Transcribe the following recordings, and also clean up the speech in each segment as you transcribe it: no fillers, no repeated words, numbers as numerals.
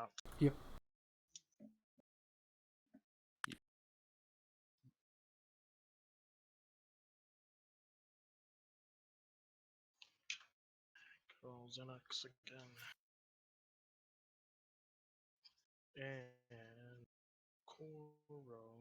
not? Yep. Girls NX again. And Koro.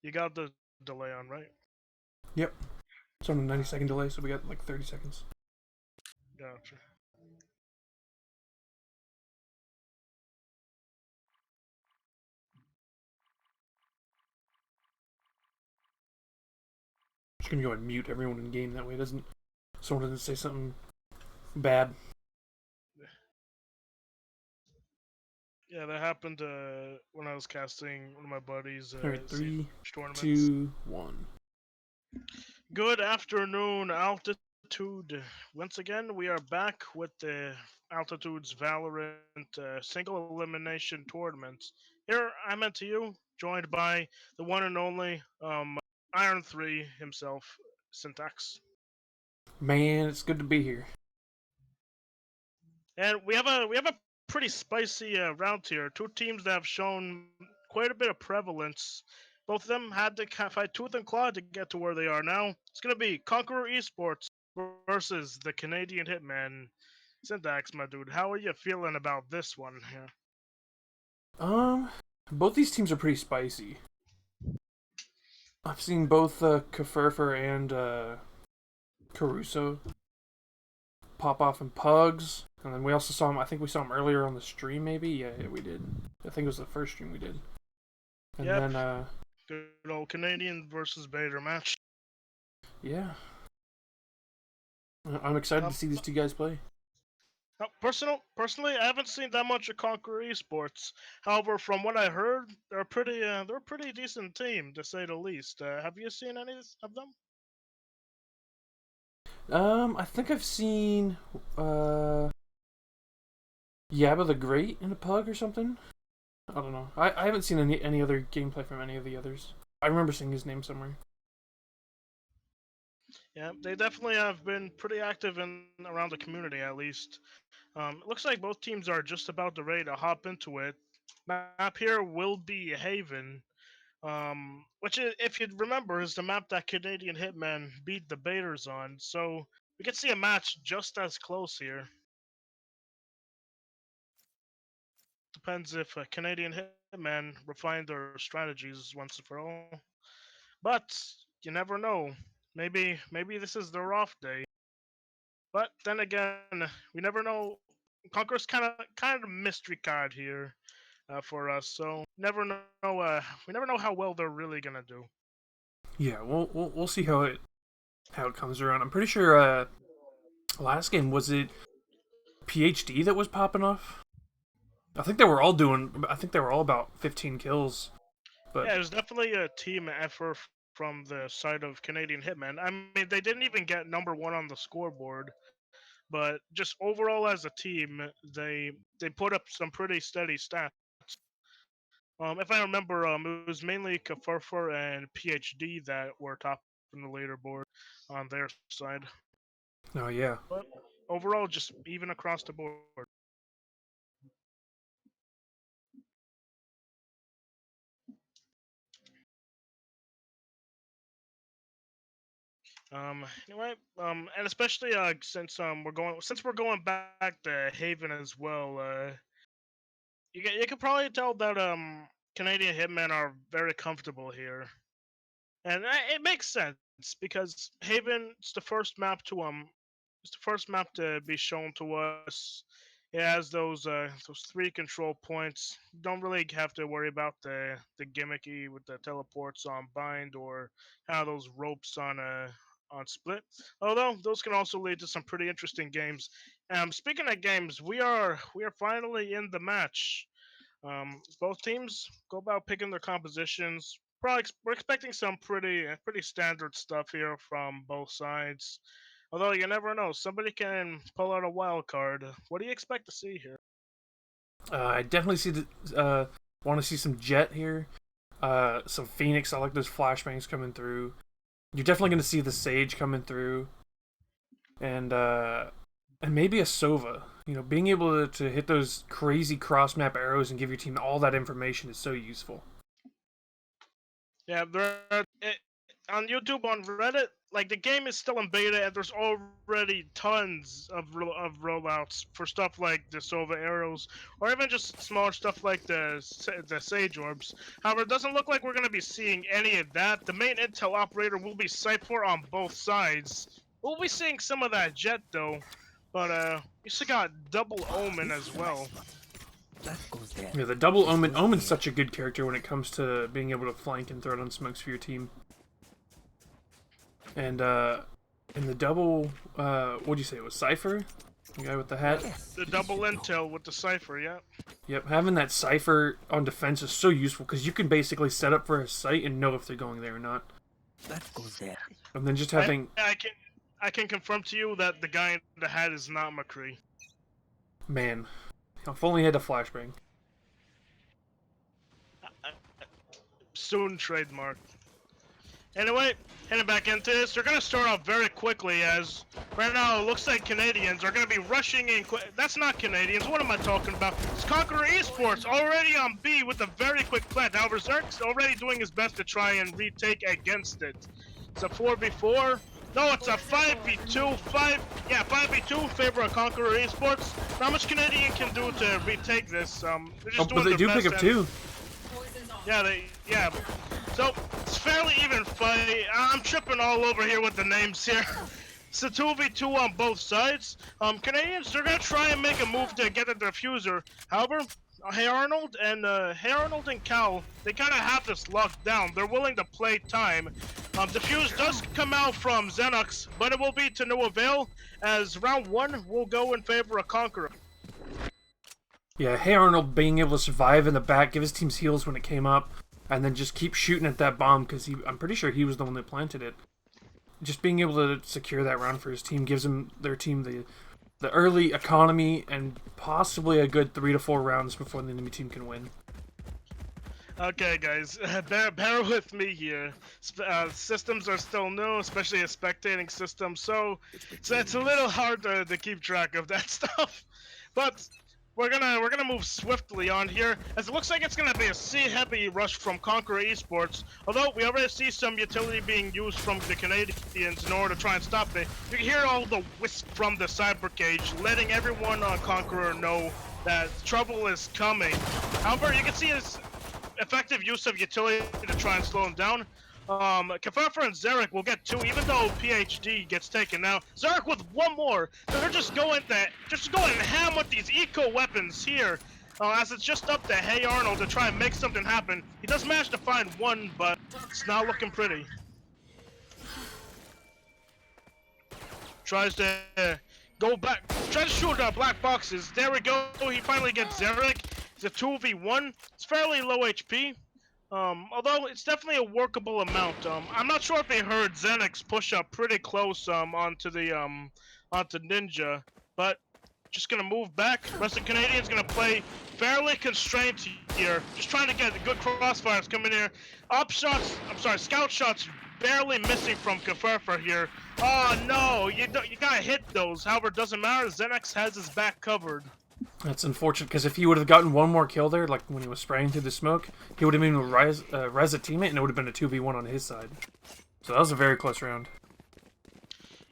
So you got the delay on, right? Yep. It's on a 90-second delay, so we got like 30 seconds. Gotcha. Just gonna go and mute everyone in game that way. Someone doesn't say something bad. Yeah, that happened when I was casting one of my buddies' All right, Siege 3, tournaments. 2, 1. Good afternoon, Altitude. Once again, we are back with the Altitude's Valorant single elimination tournament. Here, I'm to you, joined by the one and only Iron 3 himself, Syntax. Man, it's good to be here. And we have a pretty spicy round here. Two teams that have shown quite a bit of prevalence. Both of them had to fight tooth and claw to get to where they are now. It's gonna be Conqueror Esports versus the Canadian Hitman. Syntax, my dude, how are you feeling about this one here? Um, both these teams are pretty spicy. I've seen both Kefurfer and Caruso pop off in pugs, and then we also saw him. I think we saw him earlier on the stream. Maybe yeah, we did. I think it was the first stream we did. And Yep. then Good old Canadian versus Bader match. yeah, I'm excited to see these two guys play. Personally, I haven't seen that much of Conqueror Esports. However, from what I heard, they're a pretty decent team to say the least. Have you seen any of them? I think I've seen Yabba the Great in a pug or something. I don't know. I haven't seen any other gameplay from any of the others. I remember seeing his name somewhere. Yeah, they definitely have been pretty active in around the community at least. It looks like both teams are just about to ready to hop into it. Map here will be Haven, which if you remember is the map that Canadian Hitmen beat the Baiters on. So we could see a match just as close here. Depends if Canadian Hitmen refine their strategies once and for all. But you never know. Maybe this is their off day. But then again, we never know. Conqueror's kind of a mystery card here for us, so never know. We never know how well they're really gonna do. Yeah, we'll see how it comes around. I'm pretty sure last game was it PhD that was popping off. I think they were all doing. I think they were all about 15 kills. But Yeah, it was definitely a team effort from the side of Canadian Hitmen. I mean, they didn't even get number one on the scoreboard, but just overall as a team, they put up some pretty steady stats. If I remember, it was mainly Kafurfur and PhD that were top in the leaderboard on their side. oh yeah, But overall, just even across the board. Anyway, and especially since we're going back to Haven as well. You can probably tell that Canadian Hitmen are very comfortable here, and it makes sense because Haven is the first map to it's the first map to be shown to us. It has those three control points. Don't really have to worry about the gimmicky with the teleports on bind or how those ropes on split. Although those can also lead to some pretty interesting games. Speaking of games, we are finally in the match. Both teams go about picking their compositions. We're expecting some pretty standard stuff here from both sides. Although you never know, somebody can pull out a wild card. What do you expect to see here? I definitely want to see some Jet here. Some Phoenix. I like those flashbangs coming through. You're definitely going to see the Sage coming through, and maybe a Sova. You know, being able to hit those crazy cross map arrows and give your team all that information is so useful. Yeah, on YouTube, on Reddit, like the game is still in beta, and there's already tons of rollouts for stuff like the Sova arrows, or even just smaller stuff like the Sage orbs. However, it doesn't look like we're going to be seeing any of that. The main intel operator will be Cypher on both sides. We'll be seeing some of that Jet though, but we still got Double Omen as well. That goes there. Yeah, the double Omen. Omen's such a good character when it comes to being able to flank and throw down smokes for your team. And the double, what'd you say? It was Cypher? The guy with the hat? Yes, The double intel with the Cypher, yeah. Yep, having that Cypher on defense is so useful because you can basically set up for a site and know if they're going there or not. that goes there. And then just having... I can confirm to you that the guy in the hat is not McCree. Man, if only he had a flashbang. Soon trademark. Anyway, heading back into this, they're going to start off very quickly as right now it looks like Canadians are going to be rushing in. That's not Canadians. What am I talking about? It's Conqueror Esports already on B with a very quick plant. Now Berserk's already doing his best to try and retake against it. It's a 4v4. No, it's a 5v2. 5v2 in favor of Conqueror Esports. Not much Canadian can do to retake this. They're just doing but they their do best pick up two. Yeah. So it's fairly even fight. I'm tripping all over here with the names here. It's a 2v2 on both sides. Canadians, they're gonna try and make a move to get the diffuser. However, Hey Arnold and Cal, they kind of have this locked down. They're willing to play time. Diffuse does come out from Xenox, but it will be to no avail, as round 1 will go in favor of Conqueror. Yeah, Hey Arnold being able to survive in the back, give his team's heals when it came up, and then just keep shooting at that bomb because I'm pretty sure he was the one that planted it. Just being able to secure that round for his team gives their team the early economy and possibly a good 3 to 4 rounds before the enemy team can win. Okay, guys, bear with me here. Systems are still new, especially a spectating system, so it's a little hard to keep track of that stuff. But we're gonna move swiftly on here, as it looks like it's gonna be a C-heavy rush from Conqueror Esports. Although we already see some utility being used from the Canadians in order to try and stop it. You can hear all the whisk from the cyber cage, letting everyone on Conqueror know that trouble is coming. However, you can see his effective use of utility to try and slow him down. Kafafa and Zarek will get 2, even though PhD gets taken now. Zarek with 1 more. They're just going ham with these eco weapons here. As it's just up to Hey Arnold to try and make something happen. He does manage to find 1, but it's not looking pretty. Tries to go back, try to shoot black boxes. There we go. He finally gets Zarek. It's a 2v1. It's fairly low HP. Although it's definitely a workable amount. I'm not sure if they heard Xenix push up pretty close onto Ninja, but just gonna move back. Rest of the Canadians gonna play fairly constrained here, just trying to get good crossfires coming here. Scout shots barely missing from Kaferfer here. Oh no, you gotta hit those. However, it doesn't matter. Xenix has his back covered. That's unfortunate, because if he would have gotten 1 more kill there, like when he was spraying through the smoke, he would have been able to res a teammate, and it would have been a 2v1 on his side. So that was a very close round.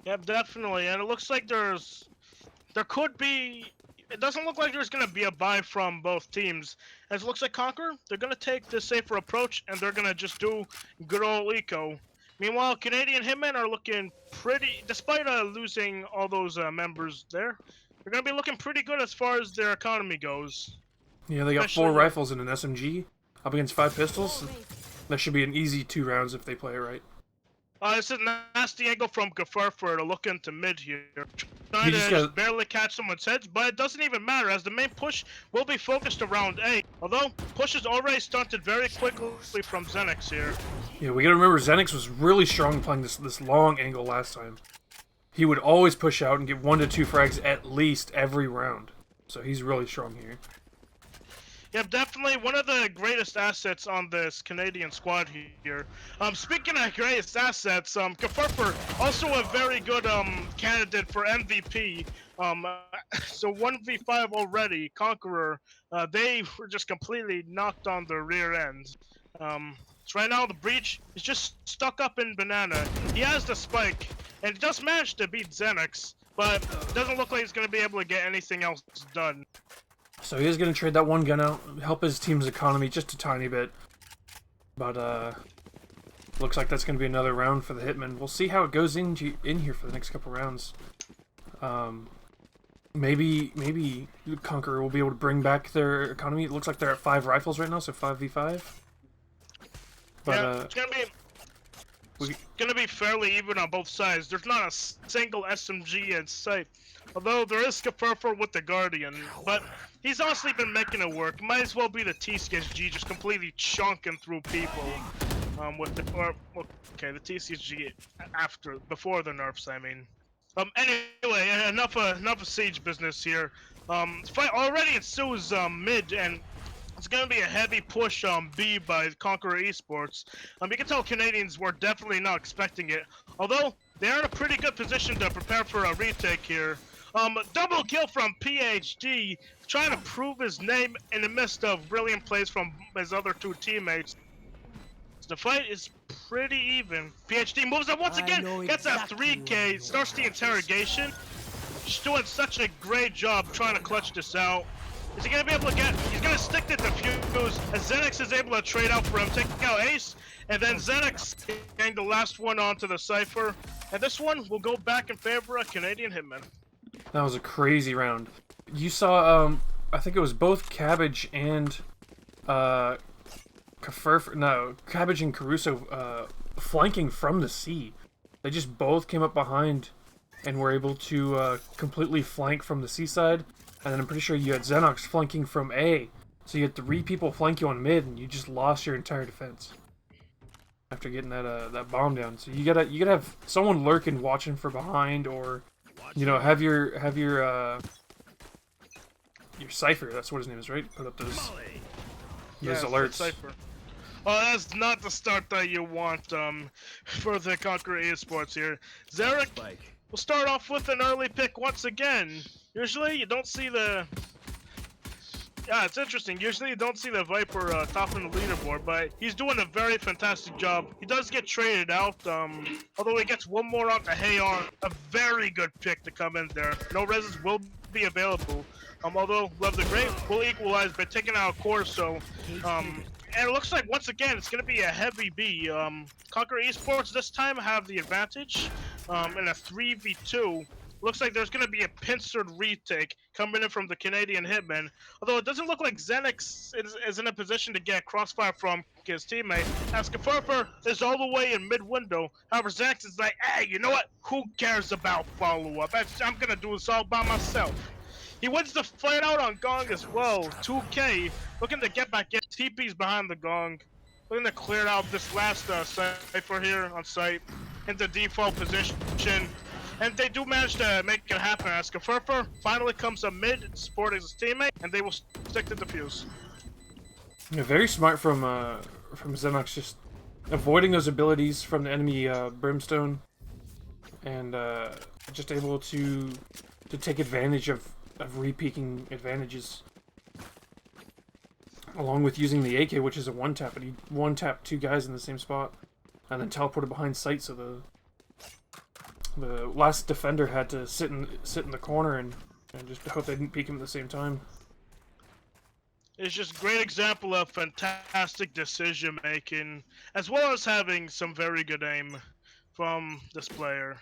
Yep, definitely. And it looks like there could be... It doesn't look like there's going to be a buy from both teams. As it looks like Conqueror, they're going to take the safer approach, and they're going to just do good old eco. Meanwhile, Canadian Hitmen are looking pretty... Despite losing all those members there, they're going to be looking pretty good as far as their economy goes. Yeah, they got 4 rifles and an SMG up against 5 pistols. That should be an easy 2 rounds if they play it right. It's a nasty angle from Gafurfer to look into mid here. You Trying just to got just barely catch someone's heads, but it doesn't even matter as the main push will be focused around A. Although, push is already stunted very quickly from Xenix here. yeah. We gotta remember Xenix was really strong playing this long angle last time. He would always push out and get 1 to 2 frags at least every round. So he's really strong here. Yeah, definitely one of the greatest assets on this Canadian squad here. Speaking of greatest assets, Gafurfer also a very good candidate for MVP. Um, so 1v5 already, Conqueror. They were just completely knocked on the rear end. So right now the Breach is just stuck up in Banana. He has the spike, and just managed to beat Xenix, but doesn't look like he's gonna be able to get anything else done. So he is going to trade that one gun out, help his team's economy just a tiny bit. But, looks like that's going to be another round for the Hitmen. We'll see how it goes in here for the next couple rounds. Maybe Conqueror will be able to bring back their economy. It looks like they're at 5 rifles right now, so 5v5. But, yeah, it's gonna be fairly even on both sides. There's not a single SMG in sight. Although there is Skafurfer with the Guardian, but he's honestly been making it work. Might as well be the TCSG just completely chunking through people. Okay, the TCSG before the nerfs, I mean. Anyway, enough of siege business here. Fight already ensues mid, and it's gonna be a heavy push on B by Conqueror Esports. You can tell Canadians were definitely not expecting it, although they are in a pretty good position to prepare for a retake here. Double kill from PhD, trying to prove his name in the midst of brilliant plays from his other 2 teammates. The fight is pretty even. PhD moves up once again, gets a 3K, starts the interrogation. He's doing such a great job trying to clutch this out. Is he gonna be able to get? He's gonna stick to defuse, as Xenix is able to trade out for him, taking out Ace, and then Xenix getting the last one onto the Cypher. And this one will go back in favor of Canadian Hitmen. that was a crazy round. You saw, I think it was both Cabbage and, Cabbage and Caruso, flanking from the C. They just both came up behind and were able to, completely flank from the C side. And then I'm pretty sure you had Xenox flanking from A. So you had 3 people flank you on mid, and you just lost your entire defense after getting that bomb down. So you gotta have someone lurking, watching for behind, or have your Cypher. That's what his name is, right? Put up those alerts. Cypher. Oh, that's not the start that you want for the Conqueror Esports here. Zarek will start off with an early pick once again. Usually you don't see the... Yeah, it's interesting. Usually you don't see the Viper top in the leaderboard, but he's doing a very fantastic job. He does get traded out, although he gets one more onto Hayon. A very good pick to come in there. No reses will be available. Although Love the Great will equalize by taking out Corso. And it looks like, once again, it's going to be a heavy B. Conqueror Esports this time have the advantage in a 3v2. Looks like there's going to be a pincered retake coming in from the Canadian Hitmen. Although it doesn't look like Xenix is in a position to get crossfire from his teammate. As Kefurfer is all the way in mid-window. However, Xenix is like, hey, you know what? Who cares about follow-up? I'm going to do this all by myself. He wins the fight out on Gong as well. 2K, looking to get back in. TP's behind the Gong. Looking to clear out this last Cypher here on site into default position. And they do manage to make it happen as Kefurfer finally comes up mid, supporting his teammate, and they will stick to defuse. Yeah, very smart from Xenox, just avoiding those abilities from the enemy Brimstone, and just able to take advantage of re-peeking advantages. Along with using the AK, which is a one-tap, and he one-tapped 2 guys in the same spot, and then teleported behind sight, so the last defender had to sit in the corner and just hope they didn't peek him at the same time. It's just a great example of fantastic decision making, as well as having some very good aim from this player.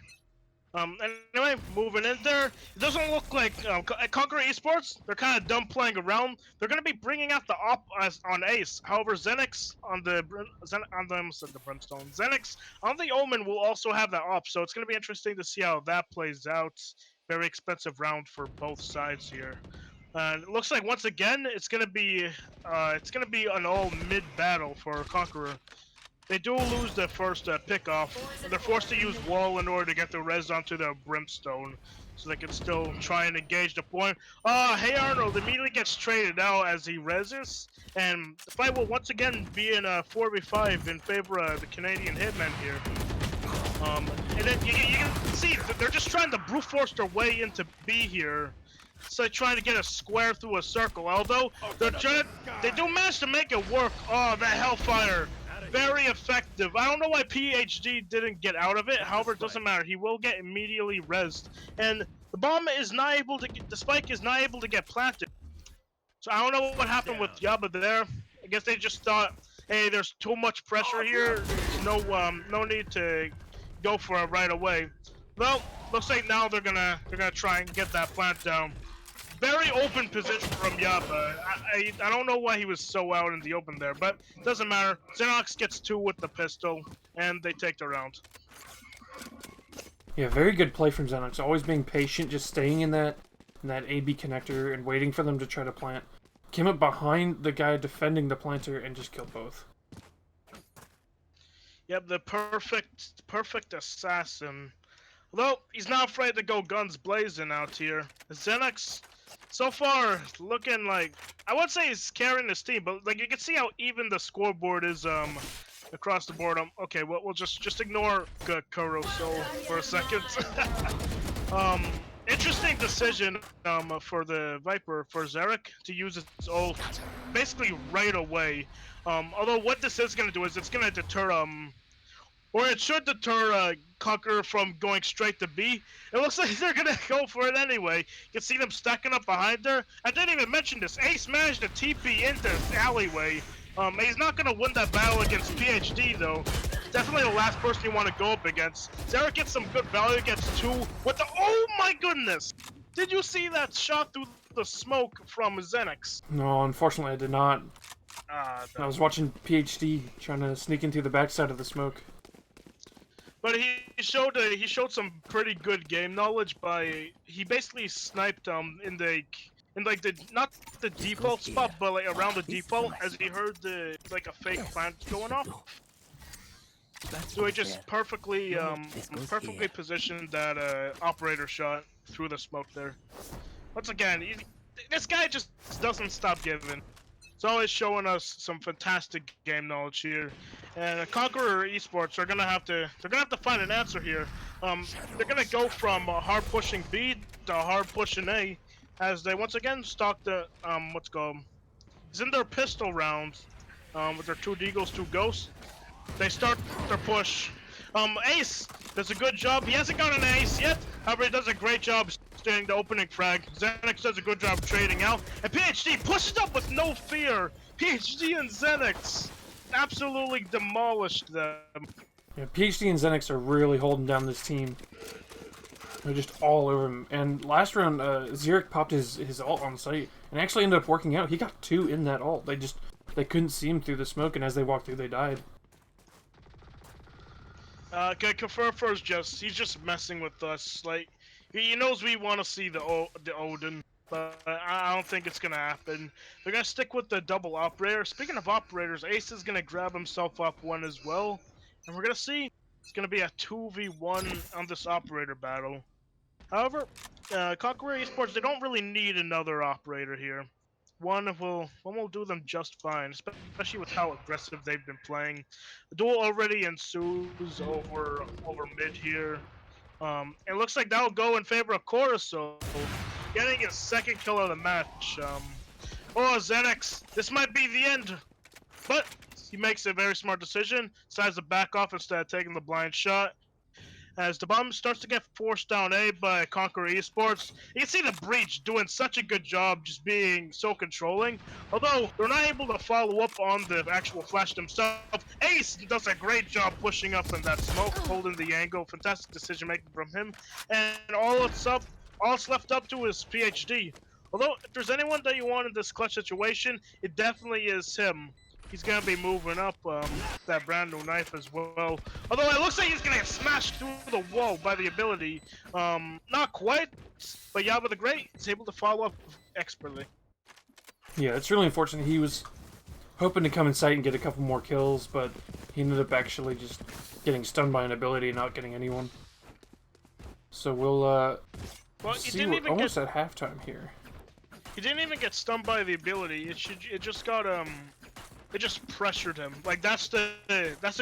Anyway, moving in there, it doesn't look like at Conqueror Esports. They're kind of done playing around. They're gonna be bringing out the op as on Ace. However, Zenix on the on the I almost said the Brimstone. Zenix on the Omen will also have that op, so it's gonna be interesting to see how that plays out. Very expensive round for both sides here. It looks like once again it's gonna be an all mid battle for Conqueror. They do lose the first pick off, and they're forced to use wall in order to get the res onto the brimstone, so they can still try and engage the point. Hey Arnold immediately gets traded out as he reses, and the fight will once again be in a 4v5 in favor of the Canadian Hitmen here. And then you can see that they're just trying to brute force their way into B here. It's like trying to get a square through a circle. Although they do manage to make it work. Oh, that Hellfire, very effective. I don't know why PhD didn't get out of it. However, it doesn't matter. He will get immediately rezzed, and the bomb is not able to. The spike is not able to get planted. So I don't know what happened with Yaba there. I guess they just thought, hey, there's too much pressure here. There's no need to go for it right away. Well, looks like now they're gonna try and get that plant down. Very open position from Yaba. I don't know why he was so out in the open there, but doesn't matter. Xenox gets 2 with the pistol, and they take the round. Yeah, very good play from Xenox. Always being patient, just staying in that AB connector and waiting for them to try to plant. Came up behind the guy defending the planter and just killed both. Yep, the perfect assassin. Although he's not afraid to go guns blazing out here. Xenox, so far, looking like I would say he's carrying this team, but like you can see how even the scoreboard is across the board. Okay, we'll just ignore Kuroso for a second. Interesting decision for the Viper for Zarek to use its ult basically right away. Although what this is gonna do is it's gonna deter or it should deter Conqueror from going straight to B. It looks like they're gonna go for it anyway. You can see them stacking up behind her. I didn't even mention this. Ace managed to TP into the alleyway. He's not gonna win that battle against PhD though. Definitely the last person you want to go up against. Zarek gets some good value against 2 with the. Oh my goodness! Did you see that shot through the smoke from Zenix? No, unfortunately I did not. I was watching PhD trying to sneak into the backside of the smoke. But he showed some pretty good game knowledge by he basically sniped in like the not the default spot but like around the default as he heard the like a fake plant going off. So he just perfectly positioned that operator shot through the smoke there. Once again, this guy just doesn't stop giving. It's always showing us some fantastic game knowledge here, and Conqueror Esports are gonna have to find an answer here. They're gonna go from hard pushing B to hard pushing A, as they once again stock the it's in their pistol rounds, with their 2 Deagles, 2 Ghosts. They start their push. Ace does a good job. He hasn't got an ace yet. However, he does a great job staying the opening frag. Xenix does a good job trading out. And PhD pushes up with no fear. PhD and Xenix absolutely demolished them. Yeah, PhD and Xenix are really holding down this team. They're just all over him. And last round, Xeric popped his ult on site and actually ended up working out. He got 2 in that ult. They couldn't see him through the smoke, and as they walked through, they died. Okay, Kefurfur's he's just messing with us. Like, he knows we want to see the Odin, but I don't think it's gonna happen. They're gonna stick with the double operator. Speaking of operators, Ace is gonna grab himself up 1 as well, and we're gonna see it's gonna be a 2v1 on this operator battle. However, Conqueror Esports, they don't really need another operator here. One will do them just fine, especially with how aggressive they've been playing. The duel already ensues over mid here. It looks like that'll go in favor of Coruscant, getting his 2nd kill of the match. Zenix, this might be the end, but he makes a very smart decision, decides to back off instead of taking the blind shot. As the bomb starts to get forced down A by Conqueror Esports, you can see the Breach doing such a good job just being so controlling. Although they're not able to follow up on the actual flash themselves, Ace does a great job pushing up in that smoke, holding the angle. Fantastic decision making from him. And all it's left up to is PhD. Although, if there's anyone that you want in this clutch situation, it definitely is him. He's gonna be moving up that brand new knife as well. Although it looks like he's gonna get smashed through the wall by the ability. Not quite, but Yaba the Great is able to follow up expertly. Yeah, it's really unfortunate. He was hoping to come in sight and get a couple more kills, but he ended up actually just getting stunned by an ability and not getting anyone. So we'll Well, see. We're almost at halftime here. He didn't even get stunned by the ability. It just got it just pressured him. Like that's the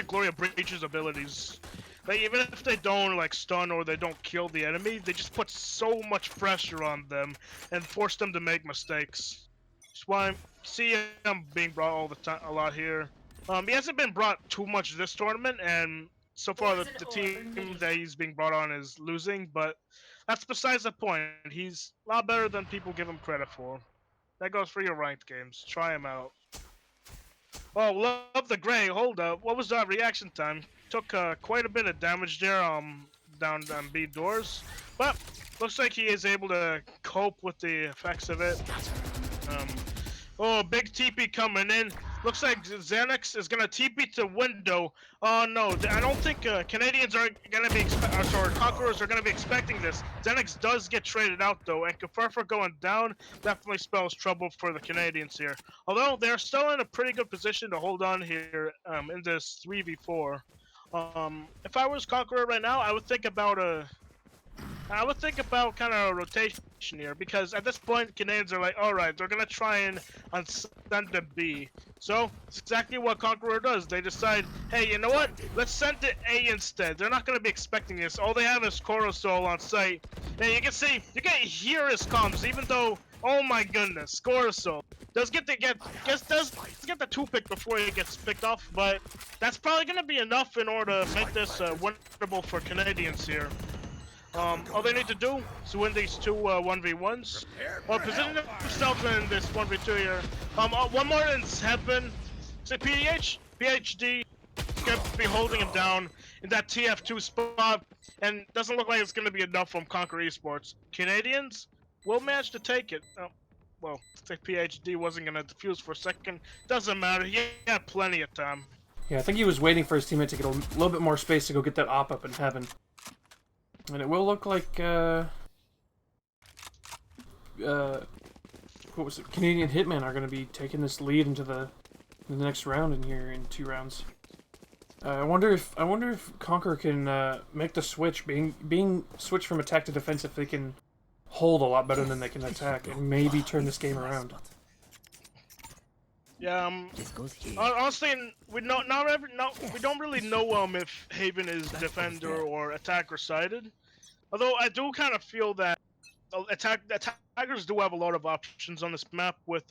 glory of Breach's abilities. Like even if they don't like stun or they don't kill the enemy, they just put so much pressure on them and force them to make mistakes. That's why I see him being brought all the time, a lot here. He hasn't been brought too much this tournament, and so far the team that he's being brought on is losing. But that's besides the point. He's a lot better than people give him credit for. That goes for your ranked games. Try him out. Oh, love the gray. Hold up. What was that reaction time? Took quite a bit of damage there down B doors. But looks like he is able to cope with the effects of it. Oh, big TP coming in. Looks like Xanax is gonna TP to window. Oh no, I don't think Canadians are gonna be sorry, Conquerors are gonna be expecting this. Xanax does get traded out though, and Kefurfer going down definitely spells trouble for the Canadians here. Although they're still in a pretty good position to hold on here in this 3v4. If I was Conqueror right now, I would think about kind of a rotation here, because at this point, Canadians are like, alright, they're gonna try and send to B. So, it's exactly what Conqueror does. They decide, hey, you know what? Let's send to A instead. They're not gonna be expecting this. All they have is Coruscant on site. And you can see, you can hear his comms, even though, oh my goodness, Coruscant does get the 2-pick before he gets picked off, but that's probably gonna be enough in order to make this winnable for Canadians here. All they need to do is win these two 1v1s. Position themselves in this 1v2 here. One more is Hitmen. Say PhD is going to be holding him down in that TF2 spot, and doesn't look like it's going to be enough from Conquer Esports. Canadians will manage to take it. Well, if PhD wasn't going to defuse for a second, doesn't matter. He had plenty of time. Yeah, I think he was waiting for his teammate to get a little bit more space to go get that op up in heaven. And it will look like, what was it? Canadian Hitmen are going to be taking this lead into the next round in here in 2 rounds. I wonder if Conqueror can make the switch, being switched from attack to defense, if they can hold a lot better than they can attack, and maybe turn this game around. Yeah, honestly, we don't really know if Haven is defender or attacker sided. Although I do kind of feel that attackers do have a lot of options on this map, with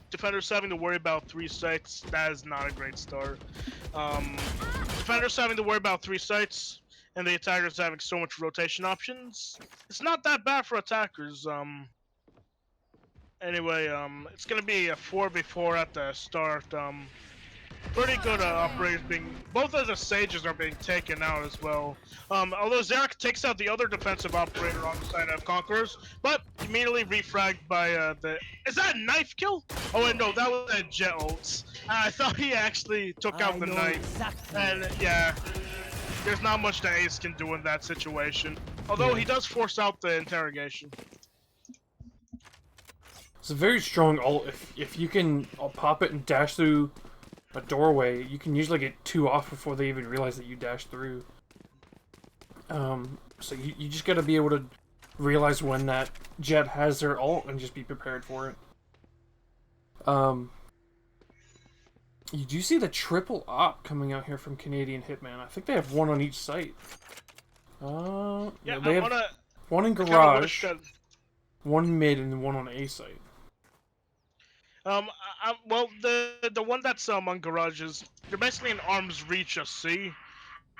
defenders having to worry about 3 sites. That is not a great start. Defenders having to worry about 3 sites, and the attackers having so much rotation options. It's not that bad for attackers. Anyway, it's gonna be a 4v4 at the start. Pretty good operators both of the sages are being taken out as well. Although Zarek takes out the other defensive operator on the side of Conquerors, but immediately refragged by is that a knife kill? Oh wait, no, that was a jet ult. I thought he actually took out the knife. And yeah, there's not much that Ace can do in that situation. Although he does force out the interrogation. It's a very strong ult. If you can pop it and dash through a doorway, you can usually get 2 off before they even realize that you dashed through. So you just gotta be able to realize when that jet has their ult and just be prepared for it. You do see the triple op coming out here from Canadian Hitman. I think they have 1 on each site. Yeah, they have 1 in garage, 1 mid, and 1 on A site. Well, the one that's on garage is they're basically in arm's reach of C.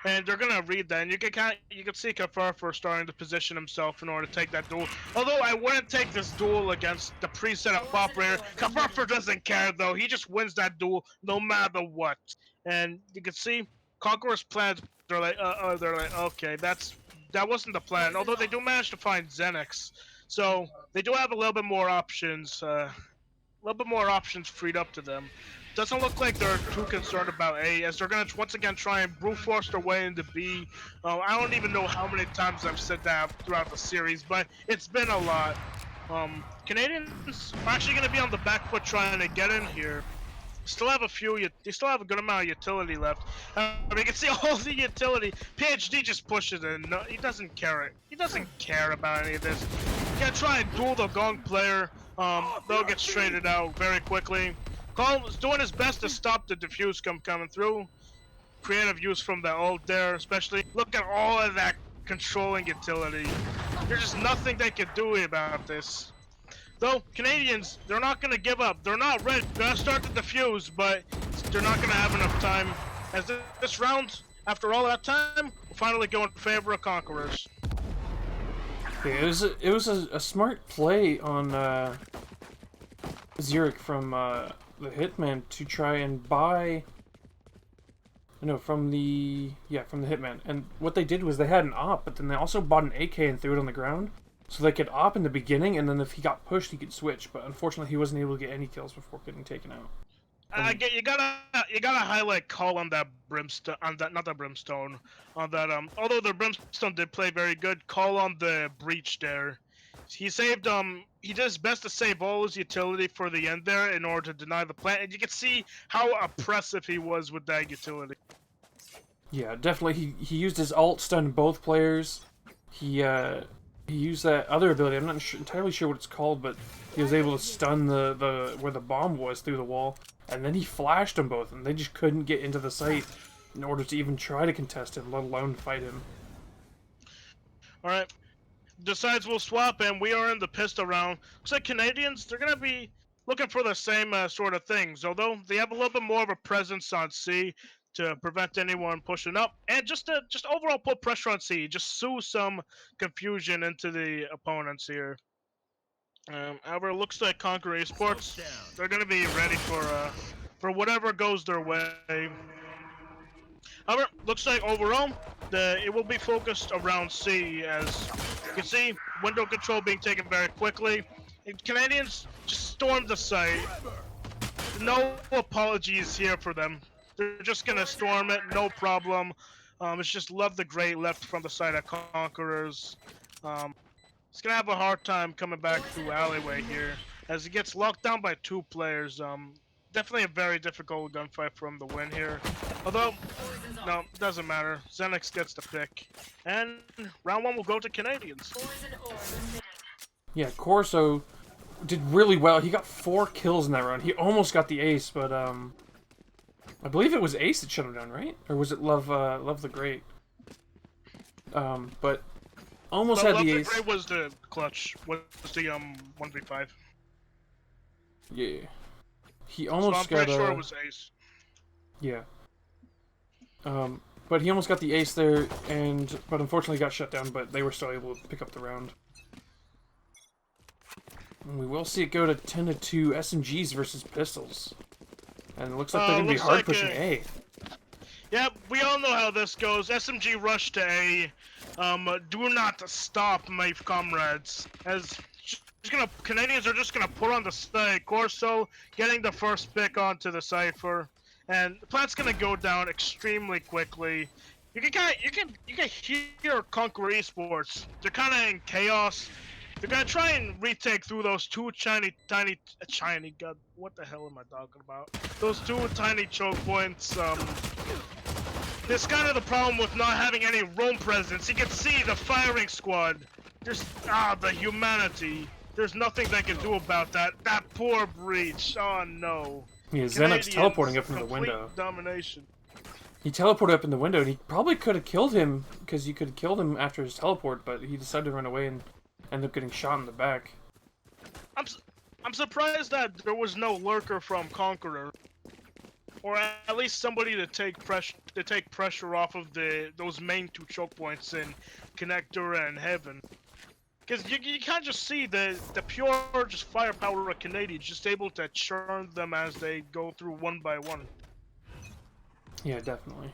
and they're gonna read that, and you can see Kafarfer starting to position himself in order to take that duel. Although I wouldn't take this duel against the preset of operator. Kafarfer doesn't care though. He just wins that duel no matter what. And you can see Conqueror's plans. They're like, okay, that wasn't the plan. Although they do manage to find Xenix, so they do have a little bit more options. A little bit more options freed up to them. Doesn't look like they're too concerned about A, as they're gonna once again try and brute force their way into B. I don't even know how many times I've said that throughout the series, but it's been a lot. Canadians are actually gonna be on the back foot trying to get in here. Still have a few. They still have a good amount of utility left. You can see all the utility. PhD just pushes in. No, he doesn't care. He doesn't care about any of this. He's gonna try and duel the Gong player. They'll get traded out very quickly. Cole is doing his best to stop the diffuse coming through. Creative use from the ult there, especially. Look at all of that controlling utility. There's just nothing they can do about this. Though, Canadians, they're not going to give up. They're not ready. They're going to start to defuse, but they're not going to have enough time. As this round, after all that time, will finally go in favor of Conquerors. Yeah, it was a smart play on Zurich from the Hitman to try and buy. No, from the Hitman. And what they did was they had an op, but then they also bought an AK and threw it on the ground. So they could op in the beginning, and then if he got pushed, he could switch. But unfortunately, he wasn't able to get any kills before getting taken out. You gotta highlight Call on that brimstone, not that brimstone, on that although the brimstone did play very good, Call on the breach there. He did his best to save all his utility for the end there in order to deny the plant, and you can see how oppressive he was with that utility. Yeah, definitely. He used his ult, stunned both players. He used that other ability. I'm not entirely sure what it's called, but he was able to stun the where the bomb was through the wall, and then he flashed them both, and they just couldn't get into the site in order to even try to contest him, let alone fight him. All right, decides we'll swap, and we are in the pistol round. Looks like Canadians, they're gonna be looking for the same sort of things, although they have a little bit more of a presence on C to prevent anyone pushing up, and just overall put pressure on C, just sow some confusion into the opponents here. However, it looks like Conquer Esports, they're gonna be ready for whatever goes their way. However, looks like overall, it will be focused around C, as you can see, window control being taken very quickly. And Canadians just stormed the site. No apologies here for them. They're just gonna storm it, no problem. It's just Love the Great left from the side of Conquerors. He's gonna have a hard time coming back through alleyway here, as he gets locked down by two players. Definitely a very difficult gunfight for him to win here. Although, no, doesn't matter. Xenix gets the pick. And round one will go to Canadians. Yeah, Corso did really well. He got 4 kills in that round. He almost got the ace, but I believe it was Ace that shut him down, right? Or was it Love the Great? But almost had the ace. Love the Great was the clutch. Was the 1v5. Yeah. He almost so I'm pretty got sure it was Ace. Yeah. But he almost got the ace there, but unfortunately got shut down, but they were still able to pick up the round. And we will see it go to 10-2 SMGs versus pistols. And it looks like they're going to be hard pushing A. Yeah, we all know how this goes. SMG rush to A. Do not stop, my comrades. Canadians are just gonna put on the site. Corso getting the first pick onto the cipher, and the plant's gonna go down extremely quickly. You can hear Conquer Esports. They're kind of in chaos. They're gonna try and retake through those two tiny. God, what the hell am I talking about? Those two tiny choke points. This kind of the problem with not having any roam presence. You can see the firing squad. There's the humanity. There's nothing they can do about that. That poor breach. Oh no. Yeah, Xenix teleporting up in the window. Domination. He teleported up in the window, and he probably could have killed him, because you could have killed him after his teleport, but he decided to run away and end up getting shot in the back. I'm surprised that there was no lurker from Conqueror. or at least somebody to take pressure off of those main two choke points in Connector and Heaven. Because you can't just see the pure just firepower of Canadians just able to churn them as they go through one by one. Yeah, definitely.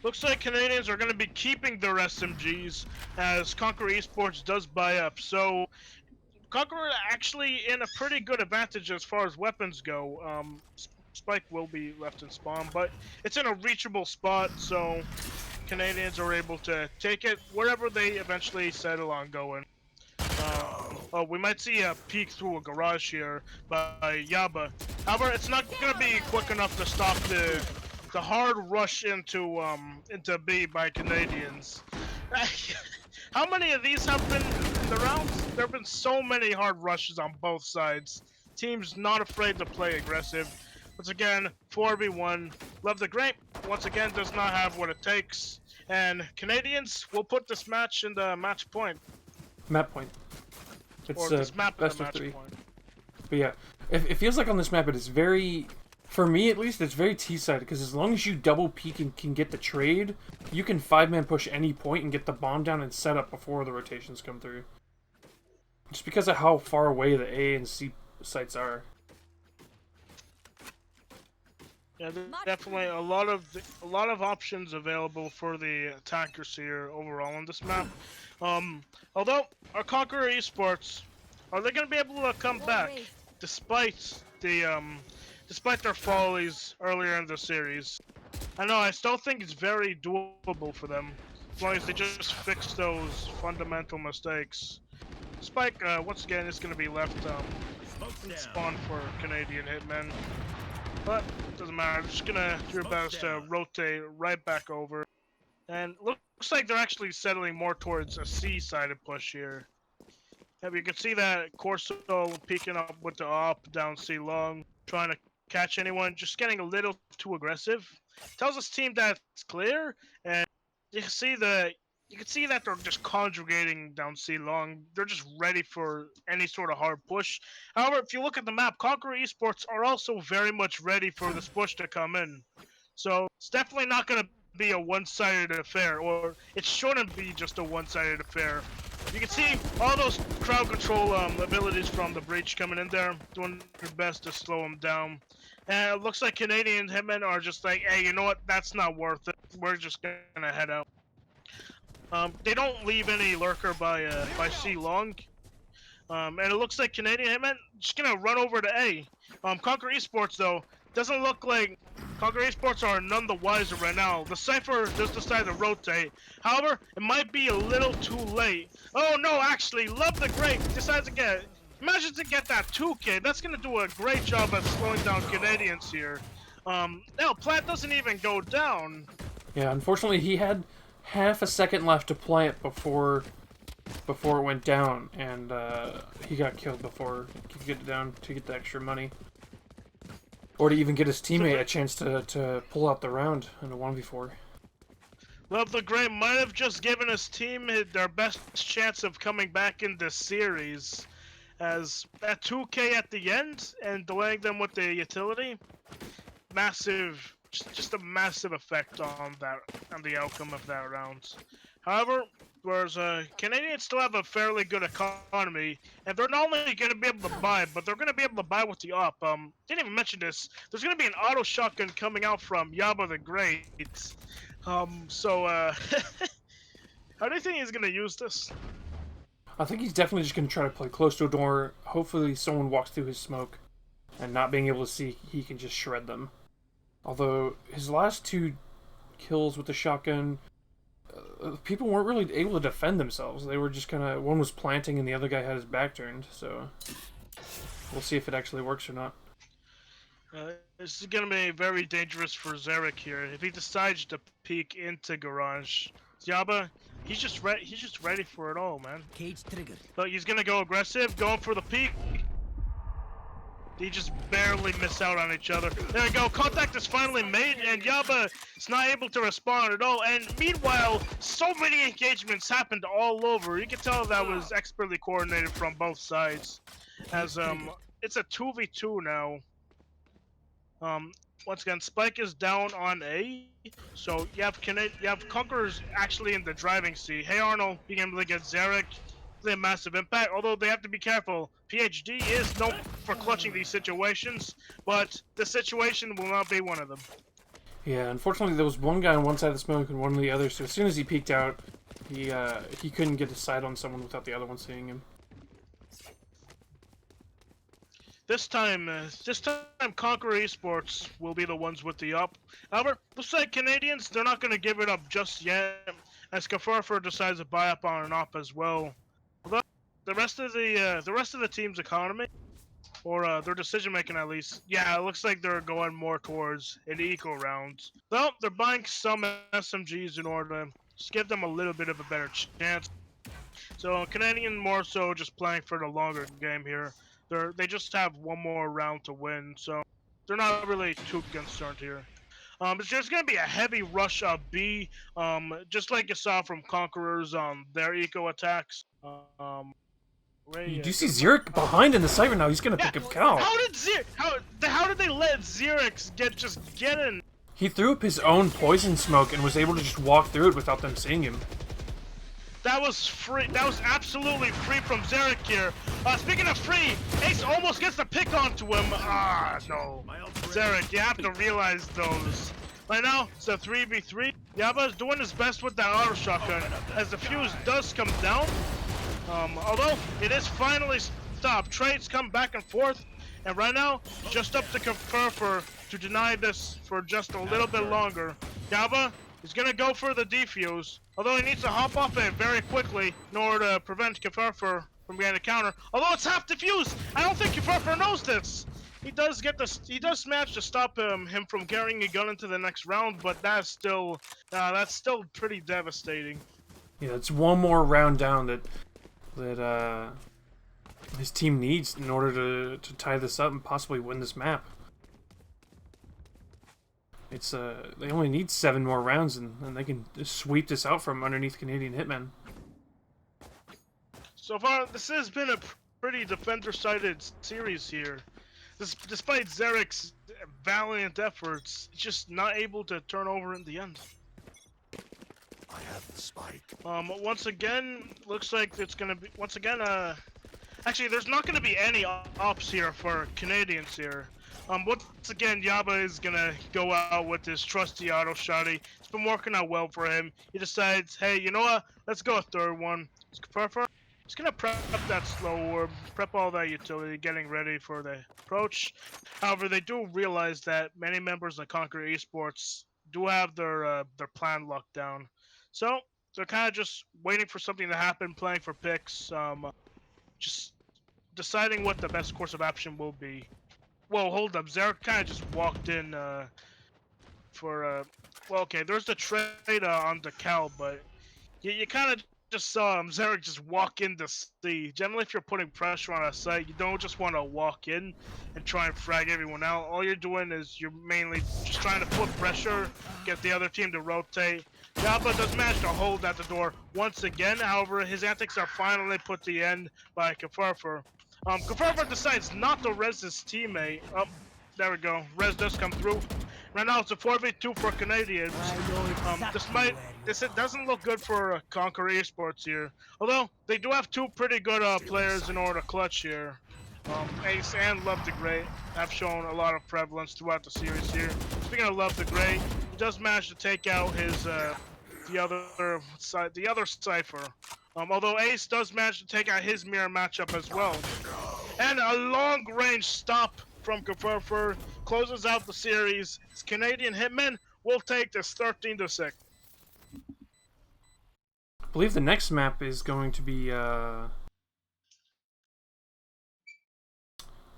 Looks like Canadians are going to be keeping their SMGs as Conquer Esports does buy up. So Conqueror actually in a pretty good advantage as far as weapons go. Spike will be left in spawn, but it's in a reachable spot, so Canadians are able to take it wherever they eventually settle on going. Oh, we might see a peek through a garage here by Yaba. However, it's not gonna be quick enough to stop the hard rush into B by Canadians. How many of these have been in the rounds? There have been so many hard rushes on both sides. Teams not afraid to play aggressive. Once again, 4v1. Love the Grape, once again, does not have what it takes. And Canadians will put this match in the match point. Map point. Or It's this map in best the of match 3. point. But yeah, it feels like on this map it is very, for me at least, it's very T-sided, because as long as you double peek and can get the trade, you can 5-man push any point and get the bomb down and set up before the rotations come through. Just because of how far away the A and C sites are. Yeah, there's definitely a lot of options available for the attackers here overall on this map. Although our Conqueror Esports, are they going to be able to come back despite despite their follies earlier in the series? I know, I still think it's very doable for them as long as they just fix those fundamental mistakes. Spike once again is going to be left in spawn for Canadian Hitmen. But doesn't matter. I'm just gonna do your best to rotate right back over. And looks like they're actually settling more towards a C-sided push here. Yeah, you can see that Corso peeking up with the op down C long, trying to catch anyone, just getting a little too aggressive. Tells his team that it's clear, and you can see that they're just conjugating down C long. They're just ready for any sort of hard push. However, if you look at the map, Conqueror Esports are also very much ready for this push to come in. So it's definitely not going to be a one-sided affair, or it shouldn't be just a one-sided affair. You can see all those crowd control abilities from the breach coming in there, doing their best to slow them down. And it looks like Canadian Hitmen are just like, hey, you know what? That's not worth it. We're just gonna head out. They don't leave any lurker by C long. And it looks like Canadian Hitmen just gonna run over to A. Conquer Esports though doesn't look like Conquer Esports are none the wiser right now. The Cypher just decided to rotate. However, it might be a little too late. Oh no, actually, Love the Grape decides to get. Imagine to get that 2K. That's gonna do a great job at slowing down Canadians here. No, Plant doesn't even go down. Yeah, unfortunately he had half a second left to plant before it went down, and he got killed before he could get it down to get the extra money. Or to even get his teammate a chance to pull out the round in a 1v4. Love the Grape might have just given his team their best chance of coming back in this series, as that 2K at the end and delaying them with the utility, massive, just a massive effect on the outcome of that round. However, whereas Canadians still have a fairly good economy, and they're not only going to be able to buy, but they're going to be able to buy with the op. Didn't even mention this. There's going to be an auto shotgun coming out from Yaba the Great. So how do you think he's going to use this? I think he's definitely just going to try to play close to a door. Hopefully someone walks through his smoke, and not being able to see, he can just shred them. Although his last 2 kills with the shotgun, people weren't really able to defend themselves. They were just kind of, one was planting and the other guy had his back turned, so we'll see if it actually works or not. This is going to be very dangerous for Zarek here. If he decides to peek into Garage, Yaba, he's just ready for it all, man. Cage trigger. But he's going to go aggressive, going for the peek. They just barely miss out on each other. There we go. Contact is finally made, and Yaba is not able to respond at all. And meanwhile, so many engagements happened all over. You can tell that was expertly coordinated from both sides. As it's a 2v2 now. Um, Once again, Spike is down on A, so you have Conquerors actually in the driving seat. Hey Arnold being able to get Zarek, a massive impact. Although they have to be careful. PhD is known for clutching these situations, but the situation will not be one of them. Yeah, unfortunately, there was one guy on one side of the smoke and one on the other. So as soon as he peeked out, he couldn't get a sight on someone without the other one seeing him. This time, Conqueror Esports will be the ones with the up. However, looks like Canadians, they're not going to give it up just yet, as Kafarfer decides to buy up on an op as well. Although the rest of the team's economy, or their decision making at least, yeah, it looks like they're going more towards an eco round. Though they're buying some SMGs in order to just give them a little bit of a better chance. So Canadian more so just playing for the longer game here. They just have one more round to win, so they're not really too concerned here. It's just gonna be a heavy rush of B, just like you saw from Conquerors on their eco attacks. You Ray, do see good luck. Zerek behind in the site right now. He's gonna Yeah, pick up Cal. how did they let Xerix get in? He threw up his own poison smoke and was able to just walk through it without them seeing him. That was free. That was absolutely free from Zarek here. Speaking of free, Ace almost gets the pick onto him. Ah, no. Zarek, you have to realize those. Right now, it's a 3v3. Yaba is doing his best with that auto shotgun as the fuse does come down. Although it is finally stopped. Trades come back and forth. And right now, just up to Confer to deny this for just a little bit longer. Yaba is gonna go for the defuse, although he needs to hop off it very quickly in order to prevent Kafarfer from getting a counter. Although it's half defused, I don't think Kafarfer knows this. He does manage to stop him from carrying a gun into the next round, but that's still pretty devastating. Yeah, it's one more round down that his team needs in order to tie this up and possibly win this map. It's they only need 7 more rounds and they can just sweep this out from underneath Canadian Hitmen. So far, this has been a pretty defender-sided series here. Despite Zarek's valiant efforts, it's just not able to turn over in the end. I have the spike. Once again, looks like it's gonna be actually, there's not gonna be any ops here for Canadians here. Once again, Yaba is gonna go out with his trusty auto shotty. It's been working out well for him. He decides, hey, you know what? Let's go a third one. He's gonna prep that slow orb, prep all that utility, getting ready for the approach. However, they do realize that many members of Conquer Esports do have their plan locked down. So they're kind of just waiting for something to happen, playing for picks, just deciding what the best course of action will be. Whoa, hold up. Zarek kind of just walked in for well, okay, there's the trade on the Cal, but you kind of just saw Zarek just walk in to see. Generally, if you're putting pressure on a site, you don't just want to walk in and try and frag everyone out. All you're doing is you're mainly just trying to put pressure, get the other team to rotate. Jabba does manage to hold at the door once again. However, his antics are finally put to end by Kafarfer. Kafarfer decides not to res his teammate. Oh, there we go. Res does come through. Right now, it's a 4v2 for Canadians. It doesn't look good for Conquer Esports here. Although, they do have 2 pretty good players in order to clutch here. Ace and Love the Great have shown a lot of prevalence throughout the series here. Speaking of Love the Great, he does manage to take out his the other Cypher. Although Ace does manage to take out his mirror matchup as well. And a long-range stop from Kafarfer closes out the series. His Canadian Hitmen will take this 13-6. I believe the next map is going to be oh,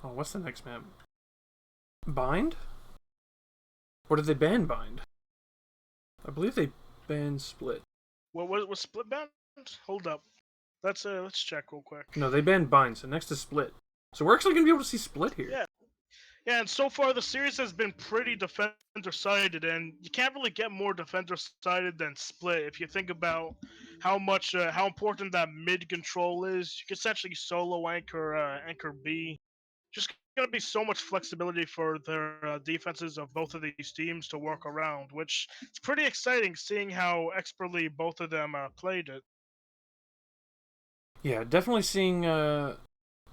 what's the next map? Bind? Or did they ban Bind? I believe they banned Split. What was Split banned? Hold up. Let's check real quick. No, they banned Bind, so next is Split. So we're actually going to be able to see Split here. Yeah. Yeah, and so far the series has been pretty defender-sided, and you can't really get more defender-sided than Split. If you think about how important that mid control is, you can essentially solo anchor B, just going to be so much flexibility for their defenses of both of these teams to work around, which is pretty exciting seeing how expertly both of them played it. Yeah, definitely seeing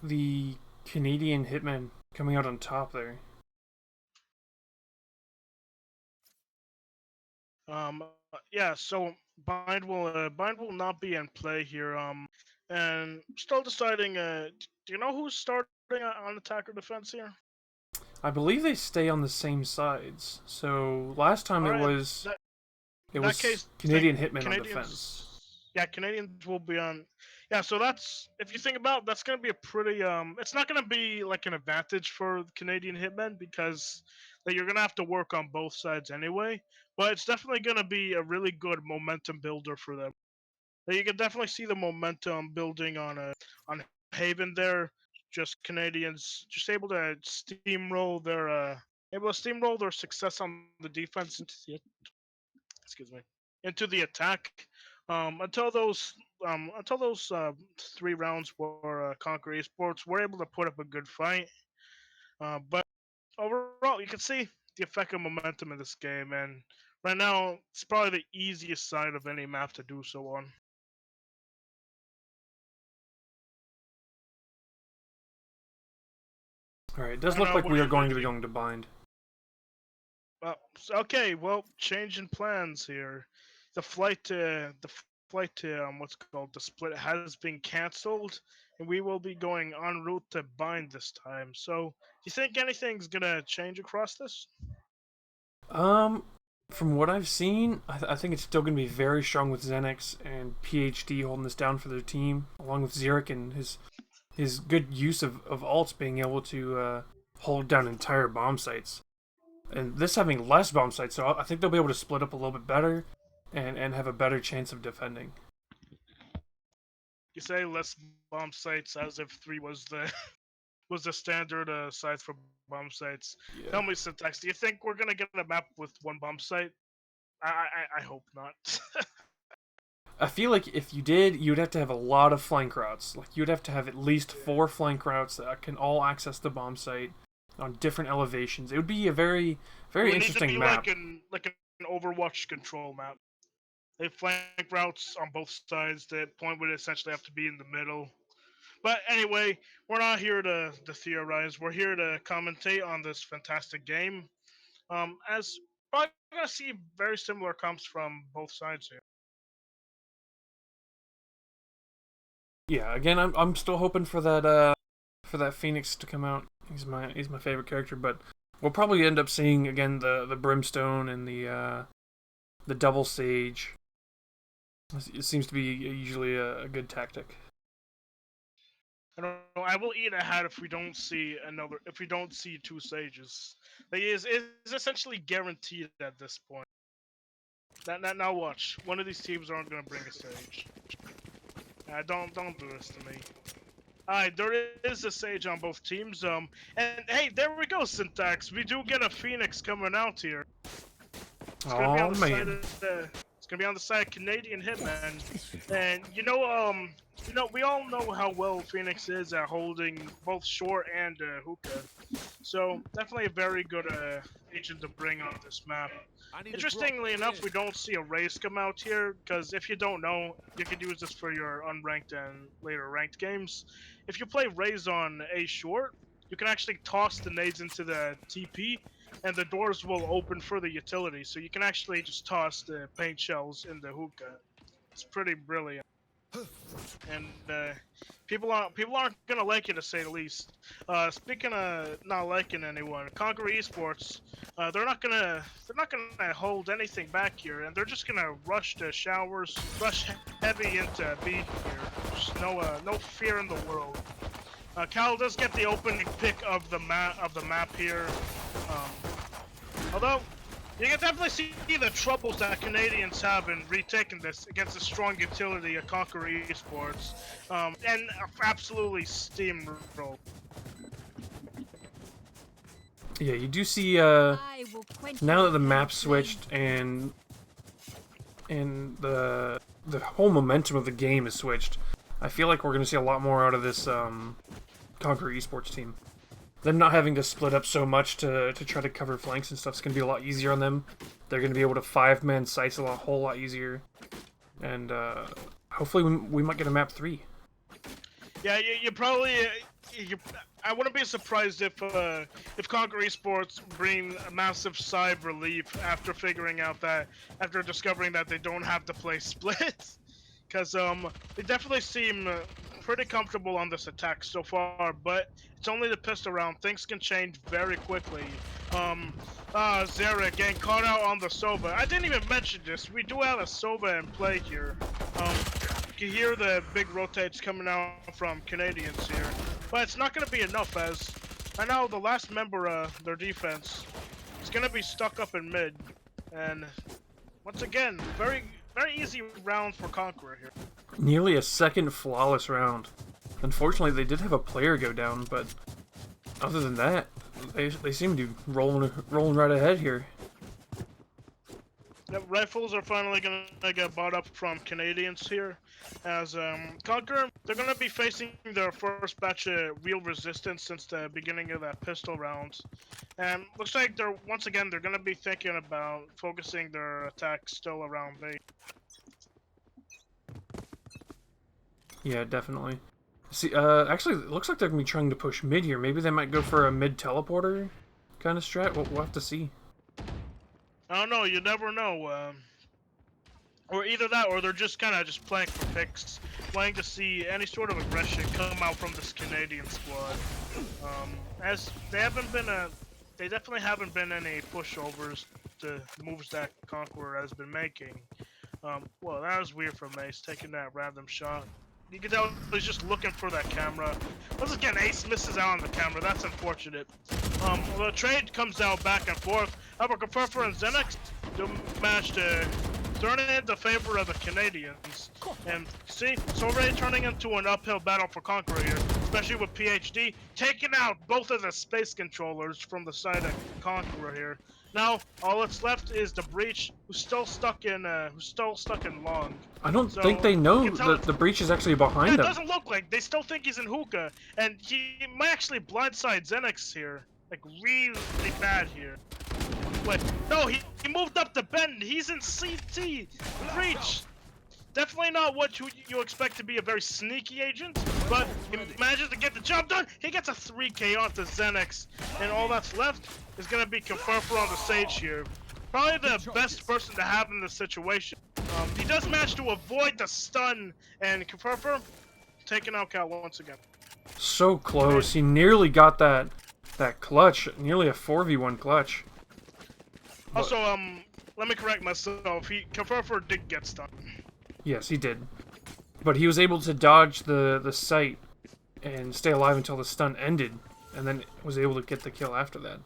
the Canadian Hitmen coming out on top there. Yeah, so Bind will not be in play here. And still deciding. Do you know who's starting on attack or defense here? I believe they stay on the same sides. So last time All it right, was it in that was case, the Canadian Hitmen on defense. Canadians, yeah, Canadians will be on. Yeah, so that's if you think about that's going to be a pretty. It's not going to be like an advantage for the Canadian Hitmen because that you're going to have to work on both sides anyway. But it's definitely going to be a really good momentum builder for them. You can definitely see the momentum building on Haven there. Just Canadians just able to steamroll their success on the defense into the excuse me into the attack until those 3 rounds were Conquer Esports were able to put up a good fight. But overall, you can see the effect of momentum in this game, and right now it's probably the easiest side of any map to do so on. Alright, it does And look like what we do are you going to think? be going to bind. Okay, well, changing plans here. The flight to what's called the split has been cancelled, and we will be going en route to bind this time. So, do you think anything's gonna change across this? Um, from what I've seen, I think it's still going to be very strong with Xenix and PhD holding this down for their team, along with Xeric and his good use of ults being able to hold down entire bomb sites. And this having less bomb sites, so I think they'll be able to split up a little bit better and have a better chance of defending. You say less bomb sites as if 3 was the was the standard size for bomb sites. Yeah. Tell me, Syntax, do you think we're gonna get a map with 1 bomb site? I hope not. I feel like if you did, you'd have to have a lot of flank routes. Like you'd have to have at least 4 flank routes that can all access the bomb site on different elevations. It would be a very, very interesting map. Like an Overwatch control map. They flank routes on both sides. The point would essentially have to be in the middle. But anyway, we're not here to theorize. We're here to commentate on this fantastic game. As probably gonna see very similar comps from both sides here. Yeah, again, I'm still hoping for that Phoenix to come out. He's my favorite character, but we'll probably end up seeing again the Brimstone and the Double Sage. It seems to be usually a good tactic. I don't know. I will eat a hat if we don't see 2 sages. Like, is essentially guaranteed at this point. Now watch. One of these teams aren't gonna bring a sage. Don't do this to me. Alright, there is a sage on both teams. And hey, there we go, Syntax. We do get a Phoenix coming out here. It's gonna be Oh on the side man. of it's gonna be on the side of Canadian Hitman. And we all know how well Phoenix is at holding both short and hookah. So definitely a very good agent to bring on this map. Interestingly enough, we don't see a race come out here, because if you don't know, you can use this for your unranked and later ranked games. If you play Raze on A short, you can actually toss the nades into the TP, and the doors will open for the utility, so you can actually just toss the paint shells in the hookah. It's pretty brilliant. And people aren't gonna like it, to say the least. Speaking of not liking anyone, Conquer Esports, they're not gonna hold anything back here, and they're just gonna rush the showers, rush heavy into B here. Just no fear in the world. Cal does get the opening pick of the map here, although. You can definitely see the troubles that Canadians have in retaking this against a strong utility of Conquer Esports, and absolutely steamroll. Yeah, you do see now that the map switched and the whole momentum of the game is switched. I feel like we're gonna see a lot more out of this Conquer Esports team. them not having to split up so much to try to cover flanks and stuff is going to be a lot easier on them. They're going to be able to 5-man sights a whole lot easier. And hopefully we might get a map 3. Yeah, you probably. I wouldn't be surprised if Conquer Esports bring a massive sigh of relief after after discovering that they don't have to play split, because they definitely seem pretty comfortable on this attack so far. But it's only the pistol round. Things can change very quickly. Zera getting caught out on the Sova. I didn't even mention this. We do have a Sova in play here. You can hear the big rotates coming out from Canadians here, but it's not going to be enough, as I know the last member of their defense is going to be stuck up in mid, and once again, very easy round for Conqueror here. Nearly a second flawless round. Unfortunately, they did have a player go down, but other than that, they seem to be rolling right ahead here. Yep, rifles are finally gonna get bought up from Canadians here, as Conqueror, they're gonna be facing their first batch of real resistance since the beginning of that pistol round, and looks like once again they're gonna be thinking about focusing their attacks still around B. Yeah, definitely. See, actually, it looks like they're gonna be trying to push mid here. Maybe they might go for a mid teleporter kind of strat. We'll have to see. I don't know, you never know. Or either that, or they're just kind of playing for picks, playing to see any sort of aggression come out from this Canadian squad. As they definitely haven't been any pushovers to moves that Conqueror has been making. Well, that was weird from Ace, taking that random shot. You can tell he's just looking for that camera. Once again, Ace misses out on the camera. That's unfortunate. The trade comes out back and forth. However, Conferfer and Xenex do manage to turn it into favor of the Canadians. And see, it's already turning into an uphill battle for Conqueror here, especially with PhD taking out both of the space controllers from the side of Conqueror here. Now, all that's left is the Breach, who's still stuck in long. I don't think they know you can tell that the breach is actually behind it them. doesn't look like. They still think he's in hookah, and he might actually blindside Xenex here. Like, really bad here. Wait, no, he moved up the bend. He's in CT. Breach. Definitely not what you expect to be a very sneaky agent, but he manages to get the job done. He gets a 3K onto Xenex, and all that's left is going to be Conferfer on the Sage here. Probably the best person to have in this situation. He does manage to avoid the stun, and Conferfer taking out Cal once again. So close. He nearly got that clutch. Nearly a 4v1 clutch. Also, let me correct myself. Conferfer did get stunned. Yes, he did. But he was able to dodge the sight and stay alive until the stun ended, and then was able to get the kill after that.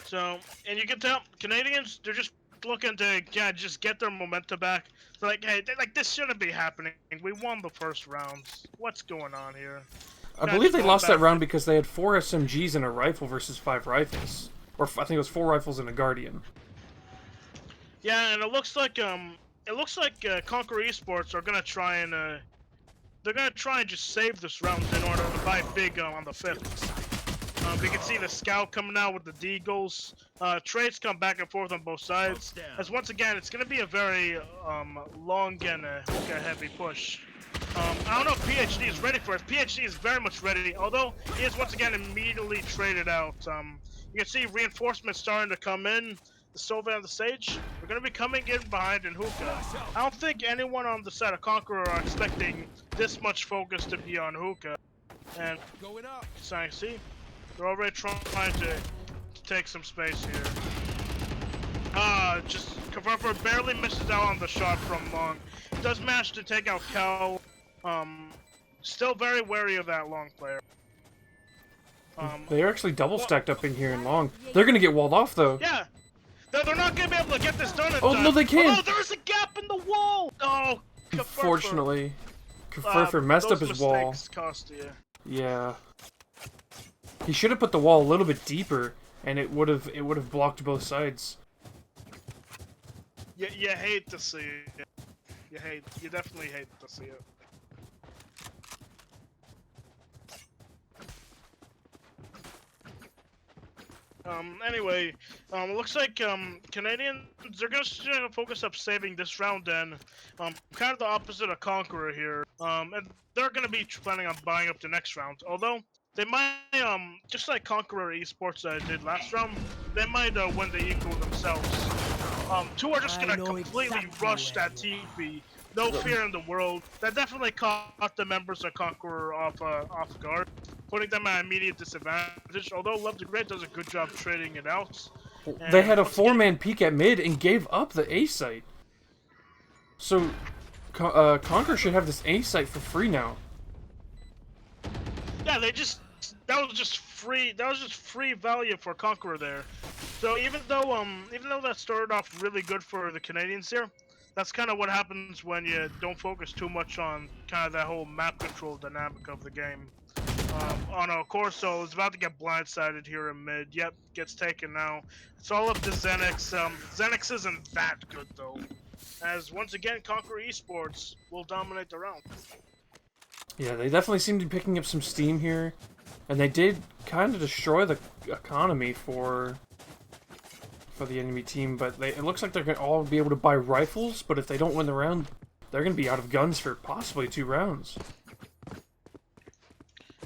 So, and you can tell, Canadians, they're just looking to, just get their momentum back. They're like, hey, this shouldn't be happening. We won the first round. What's going on here? I believe they lost that round because they had 4 SMGs and a rifle versus 5 rifles. Or I think it was 4 rifles and a Guardian. Yeah, and it looks like Conquer Esports are gonna try and they're gonna try and just save this round in order to buy big on the 5th. You can see the scout coming out with the deagles. Trades come back and forth on both sides. As once again, it's gonna be a very long and hookah heavy push. I don't know if PhD is ready for it. PhD is very much ready, although he is once again immediately traded out. You can see reinforcements starting to come in. The Sova and the Sage, they're going to be coming in behind in hookah. I don't think anyone on the side of Conqueror are expecting this much focus to be on hookah. And so I see, they're already trying to take some space here. Just Conferfer barely misses out on the shot from long. Does manage to take out Kel. Still very wary of that long player. They're actually double stacked up in here in long. They're going to get walled off though. Yeah. They're not going to be able to get this done in time. Oh, no, they can't! Oh, there's a gap in the wall! Oh, unfortunately, Conferfer messed up his wall. Cost you. Yeah. He should have put the wall a little bit deeper, and it would have blocked both sides. You hate to see it. You definitely hate to see it. Anyway, looks like Canadians they're just gonna focus up saving this round. Then, kind of the opposite of Conqueror here. And they're gonna be planning on buying up the next round. Although they might, just like Conqueror Esports did last round, they might win the equal themselves. Two are just I gonna know completely exactly rush where that you are. TP. No fear in the world. That definitely caught the members of Conqueror off guard, putting them at immediate disadvantage. Although Love the Great does a good job trading it out. They had And a once again, four-man peek at mid and gave up the A site. So, Conquer should have this A site for free now. yeah, that was just free. That was just free value for Conqueror there. So even though that started off really good for the Canadians here, that's kind of what happens when you don't focus too much on kind of that whole map control dynamic of the game. Oh no, Corso is about to get blindsided here in mid. Yep, gets taken now. It's all up to Xenix. Xenix isn't that good though, as once again Conqueror Esports will dominate the round. Yeah, they definitely seem to be picking up some steam here. And they did kind of destroy the economy for the enemy team, but it looks like they're going to all be able to buy rifles, but if they don't win the round, they're going to be out of guns for possibly 2 rounds.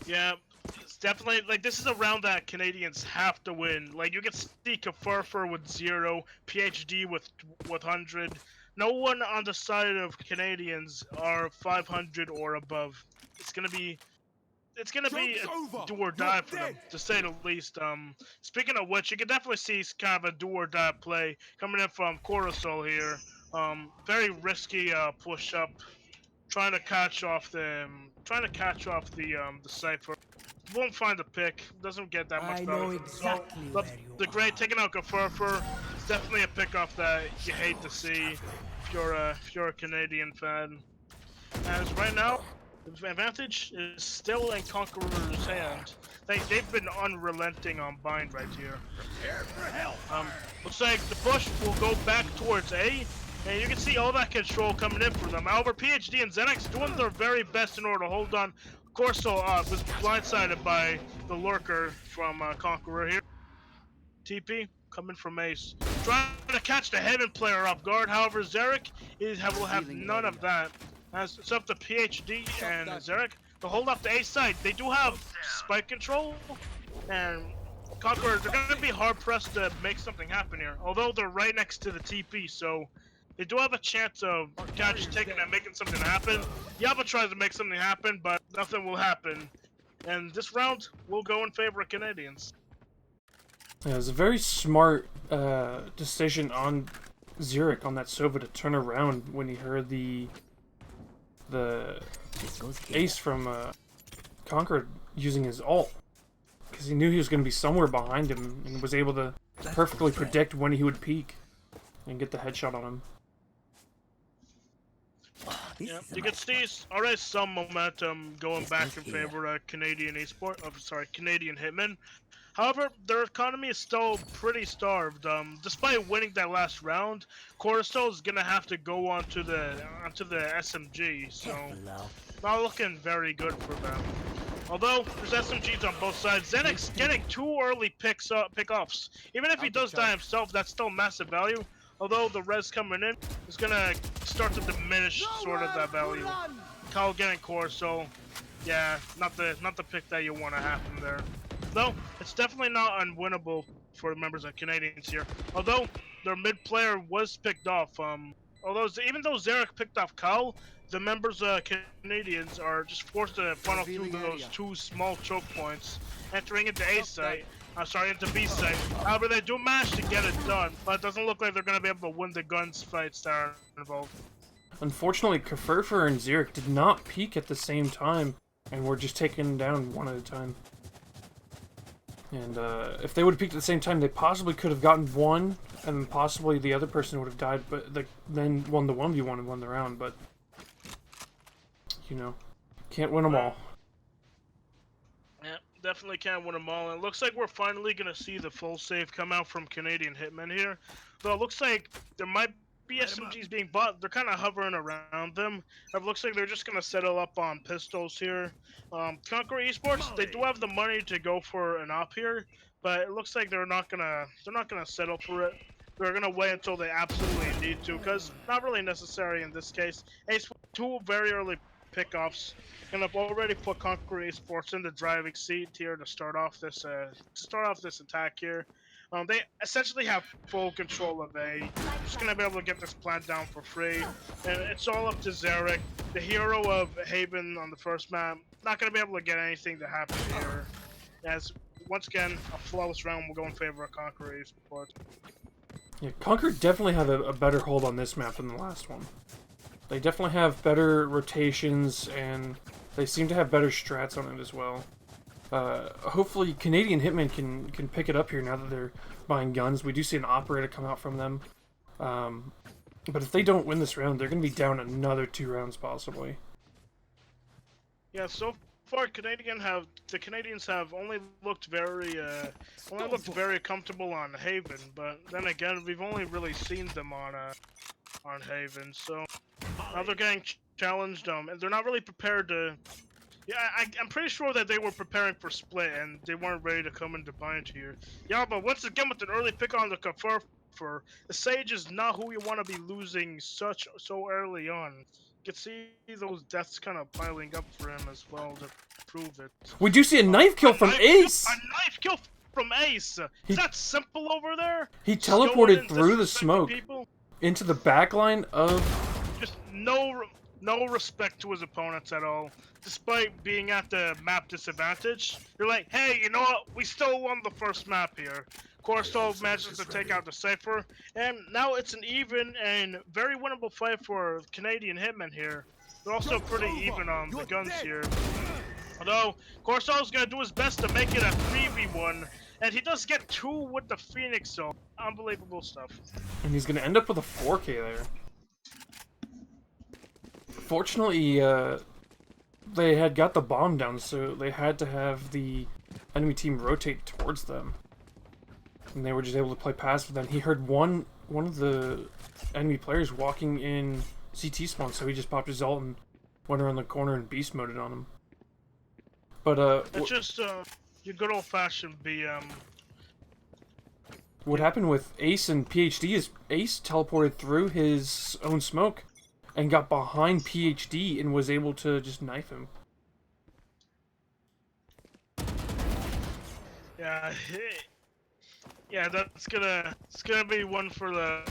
Yeah, it's definitely like this is a round that Canadians have to win. Like you can see Kafurfur with 0, PhD with 100. No one on the side of Canadians are 500 or above. It's gonna be Joke's a over. do or You're die for them, dead. to say the least. Speaking of which, you can definitely see kind of a do or die play coming in from Coruscant here. Very risky push up, trying to catch off the cipher. Won't find the pick. Doesn't get that much I value. know So, exactly but where you the great are. taking out Gafurfur is definitely a pick off that you hate to see if you're a Canadian fan. As right now, the advantage is still in Conqueror's hand. They've been unrelenting on bind right here. Prepare for hell. Looks like the push will go back towards A, and you can see all that control coming in for them. However, PhD and Xenix doing their very best in order to hold on. Corso was blindsided by the lurker from Conqueror here. TP coming from Ace, trying to catch the Heaven player off guard. However, Zarek will have none of that. As it's up to PhD and Zarek to hold up the A side. They do have spike control, and Conqueror, they're going to be hard pressed to make something happen here. Although they're right next to the TP, so they do have a chance of taking and making something happen. Yaba tries to make something happen, but nothing will happen. And this round will go in favor of Canadians. Yeah, it was a very smart decision on Zurich on that Sova to turn around when he heard the ace from Conquer using his ult. Because he knew he was going to be somewhere behind him and was able to perfectly predict when he would peek and get the headshot on him. Yeah, you can see already some momentum going back in favor of Canadian Canadian Hitmen. However, their economy is still pretty starved. Despite winning that last round, Coruscant is gonna have to go onto the SMG, so not looking very good for them. Although there's SMGs on both sides, Xenix getting 2 early pickoffs. Even if he does die himself, that's still massive value. Although the res coming in is gonna start to diminish sort of that value. Kyle getting core, so yeah, not the pick that you want to happen there. Though it's definitely not unwinnable for the members of Canadians here. Although their mid player was picked off. Even though Zarek picked off Kyle, the members of Canadians are just forced to funnel through those 2 small choke points, entering into A site. Into B site. However, they do manage to get it done, but it doesn't look like they're going to be able to win the guns fights that are involved. Unfortunately, Kafurfur and Zurich did not peek at the same time, and were just taken down one at a time. And if they would have peeked at the same time, they possibly could have gotten one, and possibly the other person would have died, but then won the 1v1 and won the round, but you know, can't win them all. Yeah, definitely can't win them all. And it looks like we're finally going to see the full save come out from Canadian Hitmen here. Though it looks like there might BSMGs being bought, they're kind of hovering around them. It looks like they're just gonna settle up on pistols here. Conquer Esports, they do have the money to go for an op here, but it looks like they're not gonna settle for it. They're gonna wait until they absolutely need to, because not really necessary in this case. Ace, two very early pickoffs, and I've already put Conquer Esports in the driving seat here to start off this attack here. They essentially have full control of A. Just gonna be able to get this plant down for free, and it's all up to Zarek, the hero of Haven on the first map. Not gonna be able to get anything to happen here, as once again a flawless round will go in favor of Conquer Esports. Yeah, Conquer definitely have a better hold on this map than the last one. They definitely have better rotations, and they seem to have better strats on it as well. Hopefully Canadian Hitmen can pick it up here now that they're buying guns. We do see an operator come out from them. But if they don't win this round, they're going to be down another 2 rounds possibly. Yeah, so far the Canadians have only looked very comfortable on Haven, but then again we've only really seen them on Haven, so now they're getting challenged, and they're not really prepared to. Yeah, I'm pretty sure that they were preparing for split and they weren't ready to come into bind here. Yeah, but once again with an early pick on the Kafir, the Sage is not who you want to be losing so early on. You can see those deaths kind of piling up for him as well to prove it. We do see a knife kill from Ace! A knife kill from Ace! Is that simple over there? He teleported through the smoke into the backline of... Just no respect to his opponents at all. Despite being at the map disadvantage, you're like, hey, you know what? We still won the first map here. Corso manages to take out the Cypher, and now it's an even and very winnable fight for Canadian Hitmen here. They're also pretty even on the guns here. Although, Corso's gonna do his best to make it a 3v1, and he does get 2 with the Phoenix, so unbelievable stuff. And he's gonna end up with a 4K there. Fortunately, they had got the bomb down, so they had to have the enemy team rotate towards them. And they were just able to play past with them. He heard one of the enemy players walking in CT spawn, so he just popped his ult and went around the corner and beast moded on him. But it's just your good old-fashioned BM. What happened with Ace and PhD is Ace teleported through his own smoke and got behind PhD and was able to just knife him. Yeah, yeah, it's gonna be one for the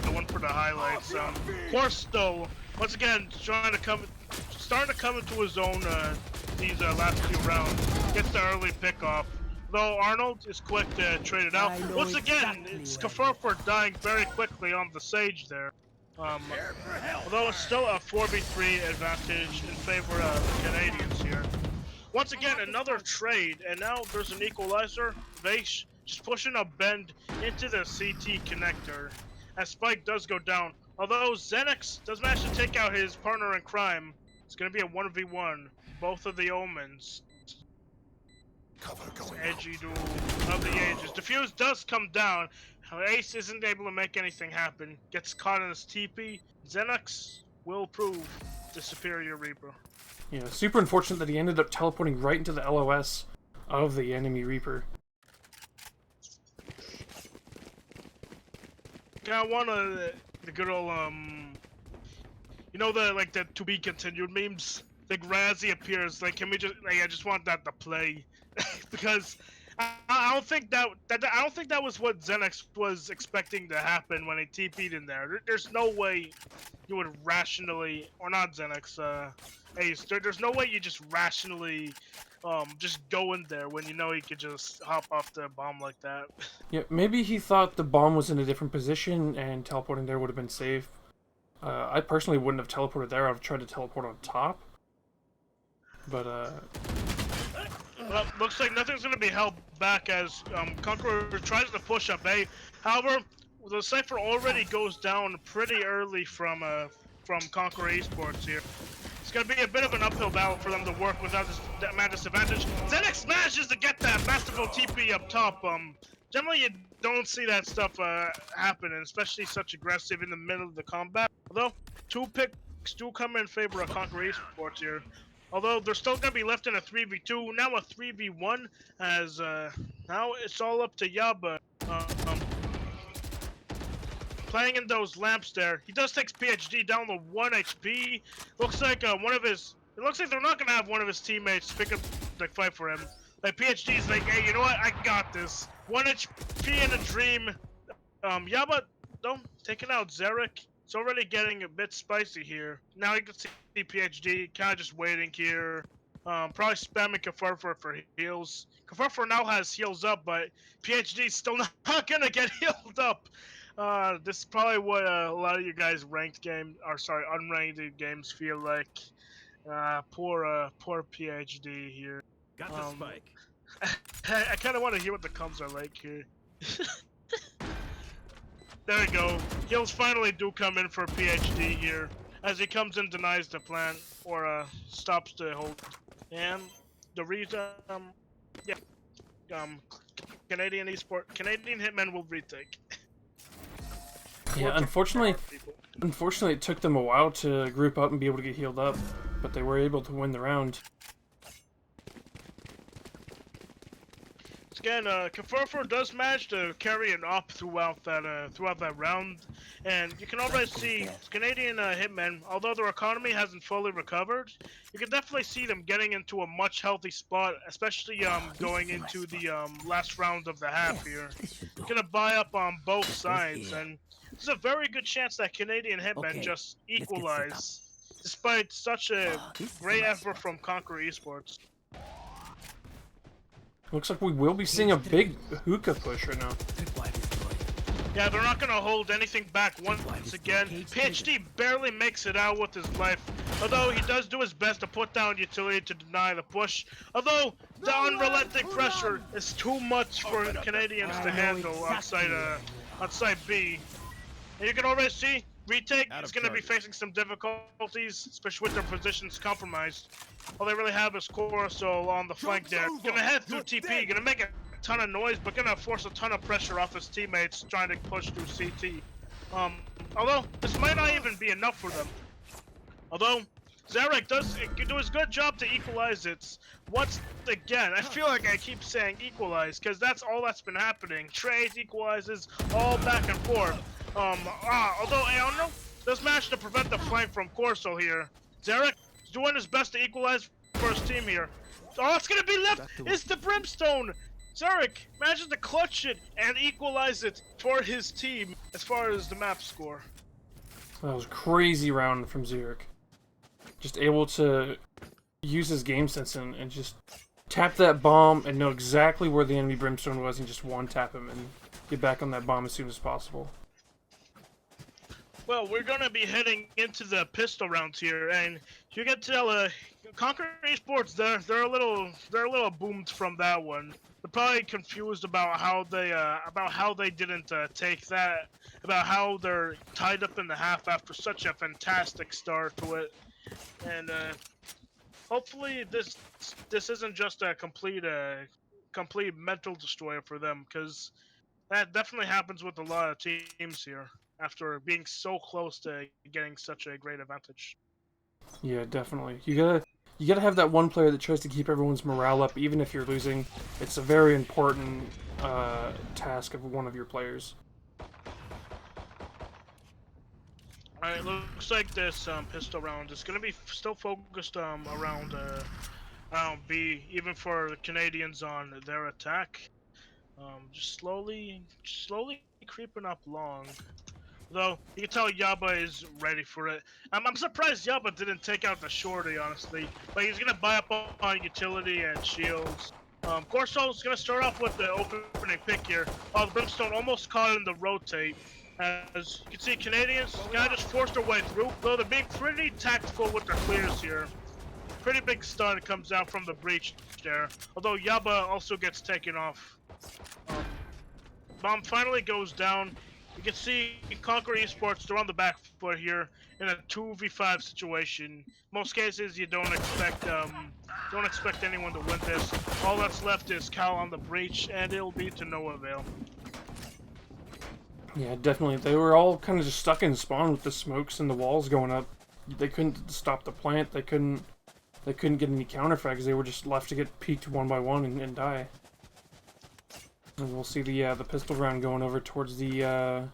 highlights. Of course, though, once again, starting to come into his own these last 2 rounds. Gets the early pick off. Though Arnold is quick to trade it out. Once again, it's Kafir for dying very quickly on the Sage there. Although it's still a 4v3 advantage in favor of the Canadians here. Once again, another trade, and now there's an equalizer. Vaish just pushing a bend into the CT connector, as Spike does go down. Although Xenix does manage to take out his partner in crime, it's going to be a 1v1. Both of the Omens. Edgy duel of the ages. Defuse does come down. Ace isn't able to make anything happen. Gets caught in his TP. Xenix will prove the superior Reaper. Yeah, super unfortunate that he ended up teleporting right into the LOS of the enemy Reaper. Kind of one of the good old you know the to be continued memes. Like Razzie appears. Like, can we just I just want that to play because I don't think that was what Xenix was expecting to happen when he TP'd in there. There's no way you would rationally, or not Xenix, Ace. There's no way you just rationally just go in there when you know he could just hop off the bomb like that. Yeah, maybe he thought the bomb was in a different position and teleporting there would have been safe. I personally wouldn't have teleported there. I'd have tried to teleport on top. But, well, looks like nothing's going to be held back as Conqueror tries to push up A. However, the Cypher already goes down pretty early from Conqueror Esports here. It's going to be a bit of an uphill battle for them to work without that man disadvantage. Xenix manages to get that masterful TP up top. Generally, you don't see that stuff happen, and especially such aggressive in the middle of the combat. Although, 2 picks do come in favor of Conquer Esports here. Although they're still going to be left in a 3v2, now a 3v1, as now it's all up to Yaba. Playing in those lamps there. He does take PhD down to 1 HP. Looks like one of his... It looks like they're not going to have one of his teammates pick up the fight for him. Like, PhD's like, hey, you know what? I got this. 1 HP in a dream. Yaba, though, taking out Zarek. It's already getting a bit spicy here. Now you can see PhD kind of just waiting here. Probably spamming Kafurfur for heals. Kafurfur now has heals up, but PhD's still not gonna get healed up. This is probably what a lot of you guys ranked game, or sorry, unranked games feel like. Poor PhD here. Got the spike. I kind of want to hear what the comms are like here. There we go. Heals finally do come in for PhD here, as he comes and denies the plan, or stops the hold. And the reason, yeah, Canadian Hitmen will retake. Yeah, unfortunately, it took them a while to group up and be able to get healed up, but they were able to win the round. Again, Kafurfur does manage to carry an op throughout that round, and you can already see Canadian Hitmen, although their economy hasn't fully recovered, you can definitely see them getting into a much healthy spot, especially going into the last round of the half here. Gonna buy up on both sides, and there's a very good chance that Canadian Hitmen just equalize, despite such a great effort from Conquer Esports. Looks like we will be seeing a big hookah push right now. Yeah, they're not gonna hold anything back once again. PhD barely makes it out with his life, although he does do his best to put down utility to deny the push. Although the unrelenting pressure is too much for Canadians to handle on side B. And you can already see retake is gonna be facing some difficulties, especially with their positions compromised. All they really have is Corso on the flank there. Gonna head through TP, gonna make a ton of noise, but gonna force a ton of pressure off his teammates trying to push through CT. Although, this might not even be enough for them. Although, Zarek does do his good job to equalize it. Once again, I feel like I keep saying equalize, because that's all that's been happening. Trades, equalizes, all back and forth. Although Aono does manage to prevent the flank from Corso here. Zarek is doing his best to equalize for his team here. All that's gonna be left is the Brimstone! Zarek manages to clutch it and equalize it for his team as far as the map score. That was a crazy round from Zarek. Just able to use his game sense and just tap that bomb and know exactly where the enemy Brimstone was and just one-tap him and get back on that bomb as soon as possible. Well, we're gonna be heading into the pistol rounds here, and you can tell, Conquer Esports, they're a little boomed from that one. They're probably confused about how they didn't take that, about how they're tied up in the half after such a fantastic start to it, and hopefully this isn't just a complete mental destroyer for them, because that definitely happens with a lot of teams here after being so close to getting such a great advantage. Yeah, definitely. You gotta have that one player that tries to keep everyone's morale up, even if you're losing. It's a very important task of one of your players. Alright, looks like this pistol round is gonna be still focused around B, even for the Canadians on their attack. Just slowly creeping up long. Though, you can tell Yaba is ready for it. I'm surprised Yaba didn't take out the shorty, honestly. But he's gonna buy up on utility and shields. Corso's gonna start off with the opening pick here. The Brimstone almost caught in the rotate. As you can see, Canadians kinda just forced their way through, though they're being pretty tactful with their clears here. Pretty big stun comes out from the breach there. Although Yaba also gets taken off. Bomb finally goes down. You can see Conquer Esports, they're on the back foot here in a 2v5 situation. Most cases, you don't expect anyone to win this. All that's left is Cal on the breach, and it'll be to no avail. Yeah, definitely. They were all kind of just stuck in spawn with the smokes and the walls going up. They couldn't stop the plant. They couldn't get any counterfrags. They were just left to get peeked one by one and die. And we'll see the pistol round going over towards the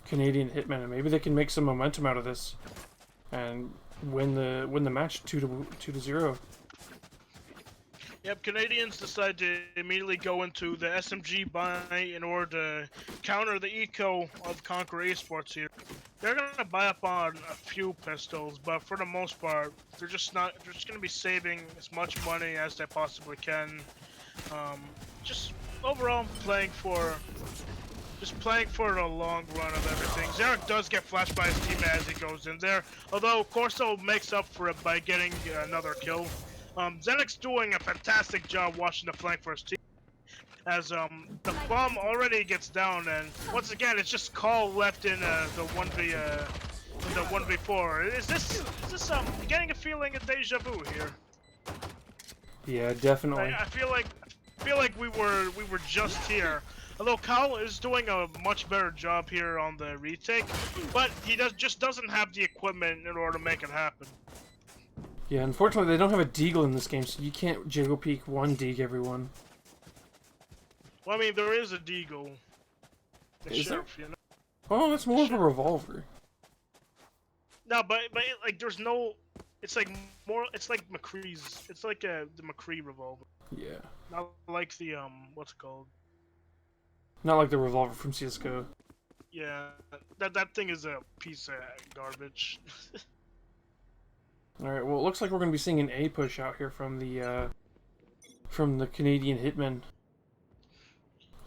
Canadian Hitmen, and maybe they can make some momentum out of this and win the match 2-0. Yep, Canadians decide to immediately go into the SMG buy in order to counter the eco of Conquer Esports here. They're gonna buy up on a few pistols, but for the most part, they're just gonna be saving as much money as they possibly can. Just overall playing for the long run of everything. Zarek does get flashed by his teammate as he goes in there, although Corso makes up for it by getting another kill. Zenek's doing a fantastic job watching the flank for his team, as the bomb already gets down, and once again it's just Call left in the 1v4. Is this getting a feeling of deja vu here? Yeah, definitely. I feel like we were just here. Although Kyle is doing a much better job here on the retake, but he just doesn't have the equipment in order to make it happen. Yeah, unfortunately they don't have a deagle in this game, so you can't jiggle peek one deag everyone. Well, I mean, there is a deagle. The Is there? sheriff, you know? Oh, that's more of a revolver. No, but like there's no. It's like McCree's. It's like the McCree revolver. Yeah. Not like the what's it called? Not like the revolver from CS:GO. Yeah, that thing is a piece of garbage. All right. Well, it looks like we're going to be seeing an A push out here from the Canadian Hitmen.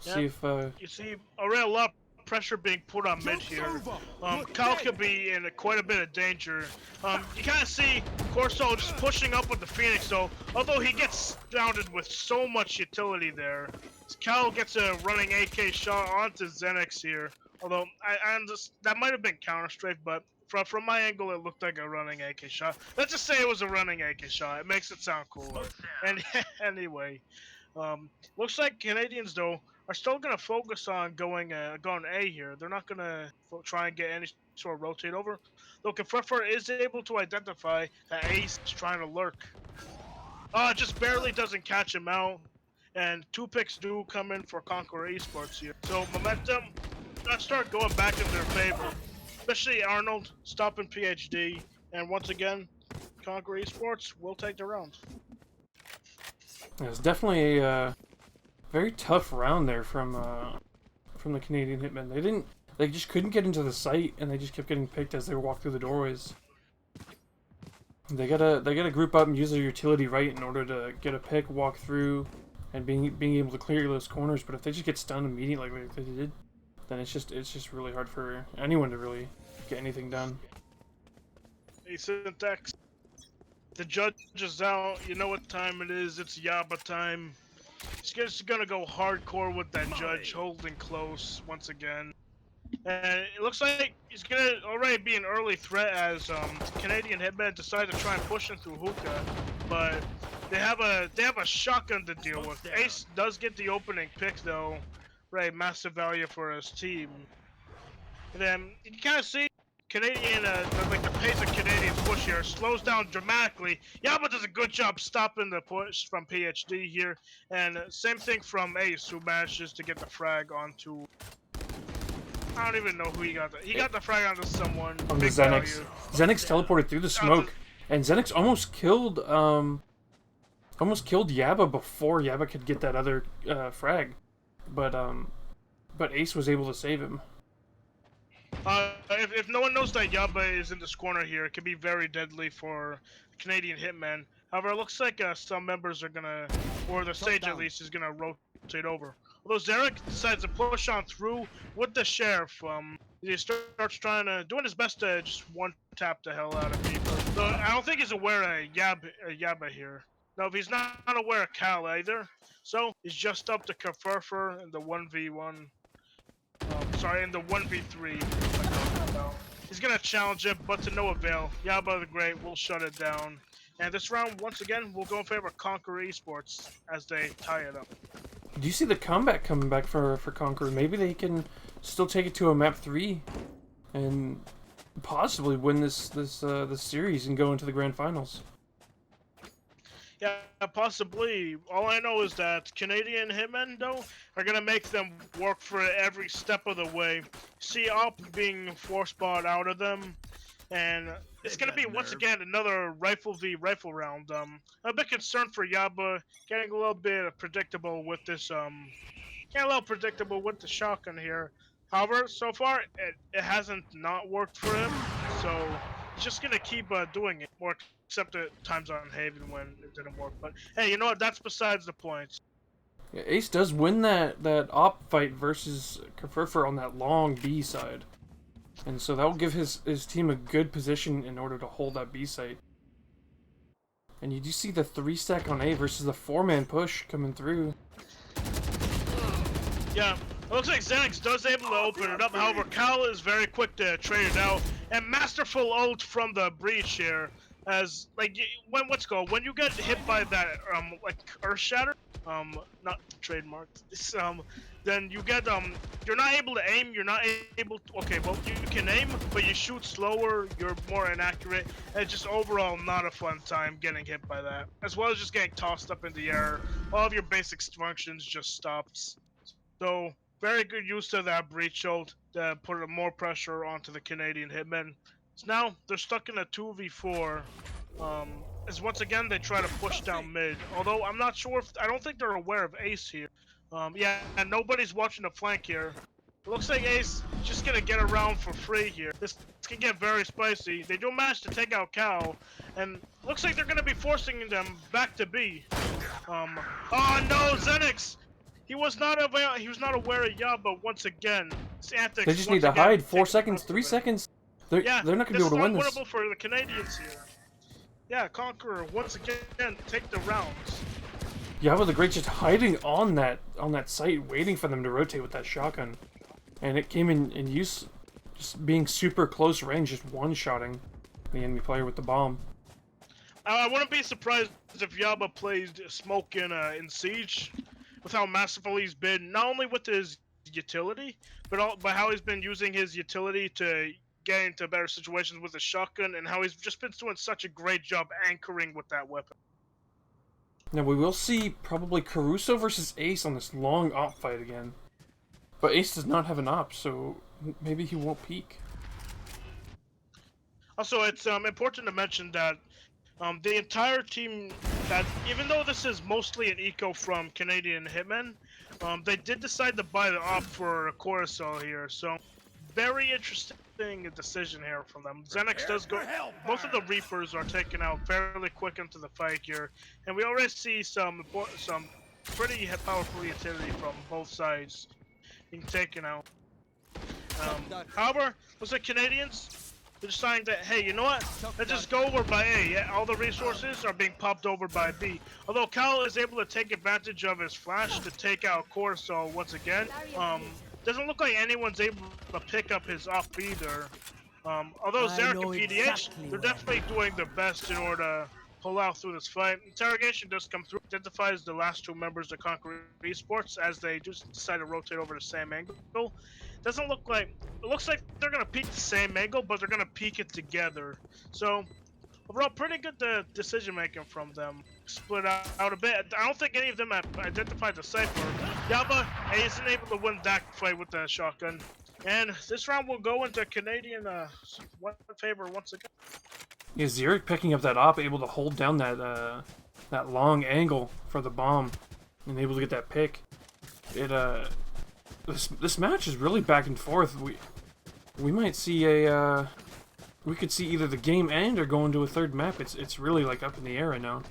Yep. See if You see, already a lot of pressure being put on mid here. Cal could be in quite a bit of danger. You kind of see Corso just pushing up with the Phoenix, though. Although he gets surrounded with so much utility there, Cal gets a running AK shot onto Zenix here. Although that might have been counter strafe, but from my angle it looked like a running AK shot. Let's just say it was a running AK shot. It makes it sound cooler. And anyway, looks like Canadians though are still gonna focus on going A here. They're not gonna try and get any sort of rotate over. Though Kefrefer is able to identify that Ace is trying to lurk. Just barely doesn't catch him out. And 2 picks do come in for Conquer Esports here. So momentum gonna start going back in their favor. Especially Arnold stopping PhD. And once again, Conquer Esports will take the round. Yeah, it's definitely a very tough round there from the Canadian Hitmen. They just couldn't get into the site, and they just kept getting picked as they walked through the doorways. They gotta group up and use their utility right in order to get a pick, walk through, and being able to clear those corners. But if they just get stunned immediately like they did, then it's just really hard for anyone to really get anything done. Hey, Syntax. The judge is out. You know what time it is. It's Yaba time. He's just gonna go hardcore with that judge, holding close once again. And it looks like he's gonna already be an early threat as Canadian Hitmen decide to try and push him through hookah, but they have a shotgun to deal with. Ace does get the opening pick though, right? Massive value for his team. And then you can kind of see Canadian, the pace of Canadian push here slows down dramatically. Yaba does a good job stopping the push from PhD here, and same thing from Ace, who manages to get the frag onto. I don't even know who he got. He got the frag onto someone. On the Zenix. Zenix teleported through the smoke, and Zenix almost killed Yaba before Yaba could get that other frag, but Ace was able to save him. If no one knows that Yaba is in this corner here, it can be very deadly for Canadian Hitmen. However, it looks like some members are gonna, or the Sage at least, is gonna rotate over. Although Zarek decides to push on through with the Sheriff, he starts doing his best to just one-tap the hell out of people. So I don't think he's aware of Yaba here. No, if he's not aware of Cal either, so he's just up to Kefurfer in the 1v1 sorry, in the 1v3. He's gonna challenge it, but to no avail. Yaba the Great will shut it down. And this round, once again, will go in favor of Conquer Esports as they tie it up. Do you see the comeback coming back for Conqueror? Maybe they can still take it to a map 3 and possibly win this series and go into the grand finals. Yeah, possibly. All I know is that Canadian Hitmen, though, are gonna make them work for it every step of the way. See Op being force bought out of them, and it's gonna be once again another rifle v rifle round. I'm a bit concerned for Yaba getting a little bit predictable with this. Getting a little predictable with the shotgun here. However, so far it hasn't not worked for him, so he's just gonna keep doing it. More except at times on Haven when it didn't work. But hey, you know what? That's besides the point. Yeah, Ace does win that op fight versus Kerfurfer on that long B side. And so that will give his team a good position in order to hold that B site. And you do see the 3-stack on A versus the 4-man push coming through. Yeah, it looks like Xenix does able to open it up. However, Cal is very quick to trade it out. And masterful ult from the breach here. As like when you get hit by that like earth shatter, not trademarked, then you get you're not able to aim, you're not able to, okay, well you can aim, but you shoot slower, you're more inaccurate, and it's just overall not a fun time getting hit by that. As well as just getting tossed up in the air, all of your basic functions just stops. So very good use of that breach ult to put more pressure onto the Canadian Hitmen. So now they're stuck in a 2v4. As once again they try to push down mid. Although I'm not sure if I don't think they're aware of Ace here. Yeah, and nobody's watching the flank here. It looks like Ace is just gonna get around for free here. This can get very spicy. They do manage to take out Cal, and looks like they're gonna be forcing them back to B. Oh no, Xenix! He was not aware. He was not aware of Yaba once again. His antics They just once need to again hide. 4 take the seconds, best 3 of it. seconds. They're Yeah, not gonna be able to win this. Winnable for the Canadians here. Yeah, Conqueror once again take the rounds. Yaba the Great just hiding on that site, waiting for them to rotate with that shotgun, and it came in use, just being super close range, just one-shotting the enemy player with the bomb. I wouldn't be surprised if Yaba plays Smoke in Siege, with how masterful he's been, not only with his utility, but by how he's been using his utility to get into better situations with the shotgun, and how he's just been doing such a great job anchoring with that weapon. Now we will see probably Caruso versus Ace on this long op fight again. But Ace does not have an op, so maybe he won't peek. Also, it's important to mention that the entire team, that even though this is mostly an eco from Canadian Hitmen, they did decide to buy the op for Coruscant here, so very interesting decision here from them. Xenix does go. Both of the Reapers are taken out fairly quick into the fight here, and we already see some pretty powerful utility from both sides being taken out. However, looks like Canadians, they're deciding that, hey, you know what? Let's just go over by A. Yeah, all the resources are being popped over by B. Although Cal is able to take advantage of his flash to take out Corso once again. Doesn't look like anyone's able to pick up his op either. Although Zarek and PDH, they're definitely doing their best in order to pull out through this fight. Interrogation does come through, identifies the last 2 members of Conquer Esports as they just decide to rotate over the same angle. Doesn't look like, it looks like they're gonna peek the same angle, but they're gonna peek it together. So overall, pretty good decision making from them. Split out a bit. I don't think any of them have identified the cipher. Yaba isn't able to win that fight with the shotgun. And this round will go into Canadian favor once again. Yeah, Xeric picking up that op, able to hold down that long angle for the bomb, and able to get that pick. This match is really back and forth. We might see we could see either the game end or go into a third map. It's really like up in the air right now.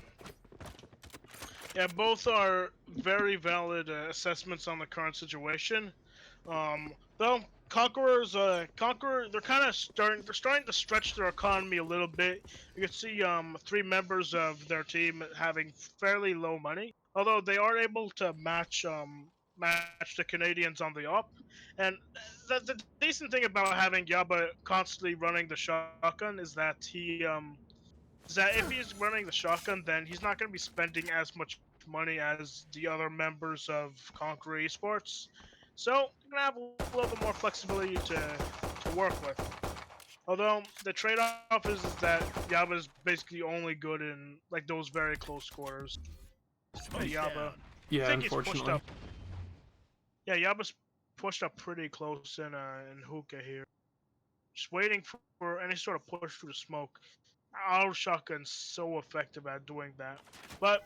Yeah, both are very valid assessments on the current situation. Though Conqueror, they're kind of starting to stretch their economy a little bit. You can see 3 members of their team having fairly low money, although they are able to match outmatch the Canadians on the op. And the decent thing about having Yaba constantly running the shotgun is that if he's running the shotgun, then he's not going to be spending as much money as the other members of Conqueror Esports. So you're gonna have a little bit more flexibility to work with. Although the trade-off is that Yaba is basically only good in like those very close quarters. Yaba, I Yeah, think he's pushed unfortunately. up. Yeah, Yaba's pushed up pretty close in hookah here. Just waiting for any sort of push through the smoke. Our shotgun's so effective at doing that. But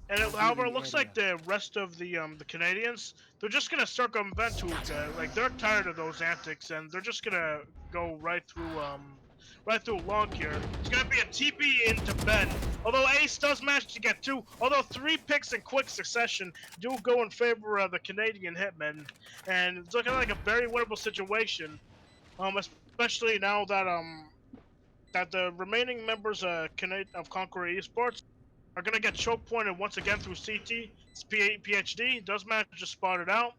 however, it looks like the rest of the Canadians, they're just gonna circumvent hookah. Like they're tired of those antics, and they're just gonna go right through long here. It's gonna be a TP into Ben. Although Ace does manage to get 2, although 3 picks in quick succession do go in favor of the Canadian Hitmen, and it's looking like a very winnable situation. Especially now that the remaining members of Conqueror Esports are gonna get choke pointed once again through CT. It's PhD does manage to spot it out.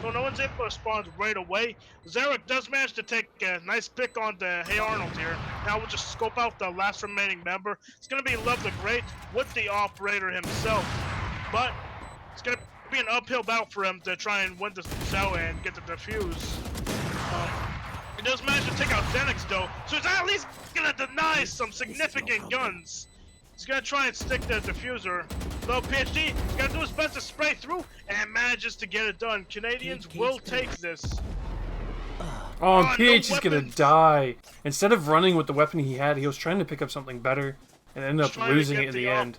So no one's able to spawn right away. Zarek does manage to take a nice pick on the Hey Arnold here. Now we'll just scope out the last remaining member. It's gonna be Love the Great with the operator himself. But it's gonna be an uphill battle for him to try and win this out and get the defuse. He does manage to take out Zenix though, so he's at least gonna deny some significant guns. He's gonna try and stick the diffuser. Though PhD, he's gonna do his best to spray through and manages to get it done. Canadians will take this. Oh, and PH no is gonna weapons. die. Instead of running with the weapon he had, he was trying to pick up something better and ended up Trying to losing get it in the the op. end.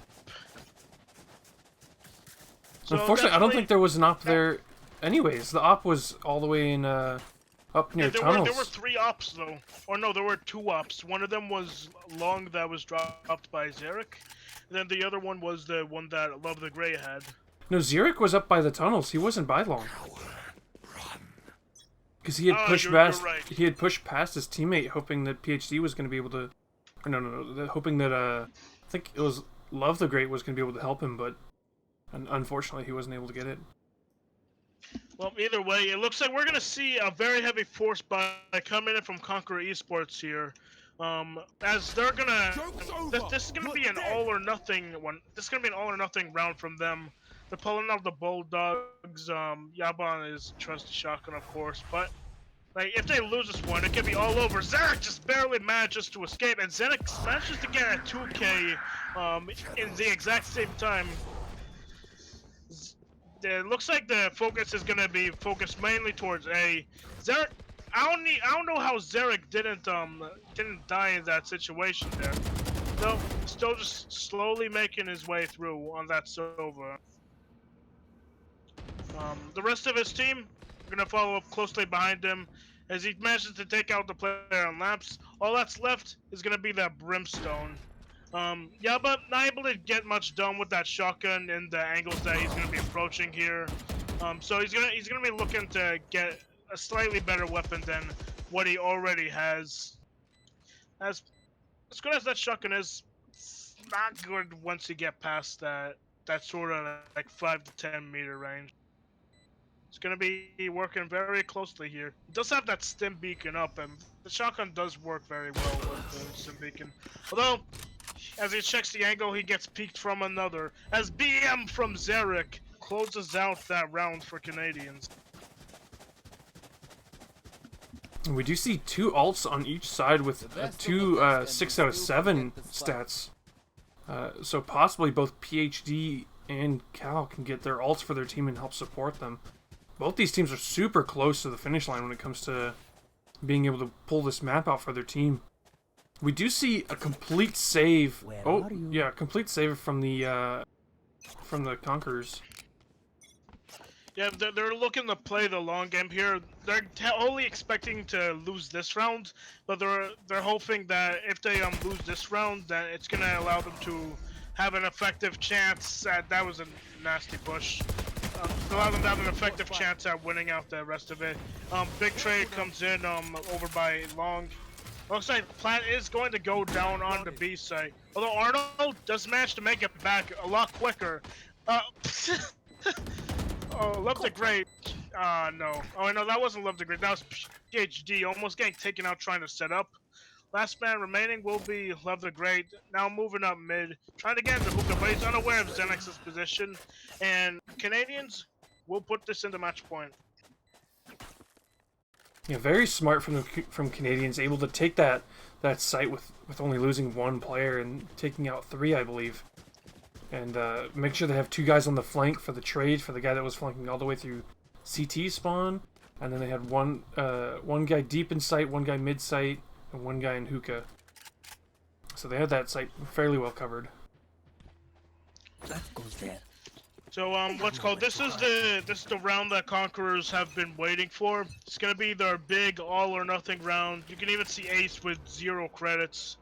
So Unfortunately, I don't definitely- think there was an op there. Anyways, the op was all the way in up near there tunnels. were 3 ops though. Or no, there were 2 ops. One of them was long that was dropped by Zarek. And then the other one was the one that Love the Grey had. No, Zurich was up by the tunnels. He wasn't by long. Because he had pushed you're past. right. He had pushed past his teammate, hoping that PhD was going to be able to. Or no, hoping that I think it was Love the Great was going to be able to help him, but unfortunately he wasn't able to get it. Well, either way, it looks like we're gonna see a very heavy force by coming in from Conqueror Esports here. As they're gonna, this is gonna be an all or nothing one. This is gonna be an all or nothing round from them. They're pulling out the Bulldogs. Yaban is trusty shotgun, of course, but like if they lose this one, it could be all over. Zarek just barely manages to escape, and Zenix manages to get a 2K in the exact same time. It looks like the focus is gonna be focused mainly towards A. Zarek, I don't know how Zarek didn't die in that situation there. No, still just slowly making his way through on that Sova. The rest of his team are gonna follow up closely behind him as he manages to take out the player on laps. All that's left is gonna be that Brimstone. Yeah, but not able to get much done with that shotgun and the angles that he's gonna be approaching here. So he's gonna be looking to get a slightly better weapon than what he already has. As good as that shotgun is, it's not good once you get past that sort of like 5 to 10 meter range. It's gonna be working very closely here. It does have that stim beacon up, and the shotgun does work very well with the stim beacon. Although, as he checks the angle, he gets peeked from another. As BM from Zarek closes out that round for Canadians. And we do see 2 alts on each side with 2 6 out of 7 stats. So possibly both PhD and Cal can get their alts for their team and help support them. Both these teams are super close to the finish line when it comes to being able to pull this map out for their team. We do see a complete save. Oh, yeah, complete save from the Conquerors. Yeah, they're looking to play the long game here. They're only expecting to lose this round, but they're hoping that if they lose this round, that it's gonna allow them to have an effective chance. That was a nasty push. Allow them to have an effective chance at winning out the rest of it. Big trade comes in over by Long. Looks like Plant is going to go down on the B site. Although Arnold does manage to make it back a lot quicker. Oh, Love the Great. No. Oh, no, that wasn't Love the Great. That was PhD, almost getting taken out trying to set up. Last man remaining will be Love the Great. Now moving up mid, trying to get into hookah, but he's unaware of Xenix's position. And Canadians will put this into match point. Yeah, very smart from Canadians, able to take that site with only losing one player and taking out 3, I believe. And make sure they have 2 guys on the flank for the trade for the guy that was flanking all the way through CT spawn. And then they had one guy deep in sight, 1 guy mid sight, and 1 guy in hookah. So they had that site fairly well covered. That goes there. So what's called this is the round that Conquerors have been waiting for. It's gonna be their big all or nothing round. You can even see Ace with 0 credits.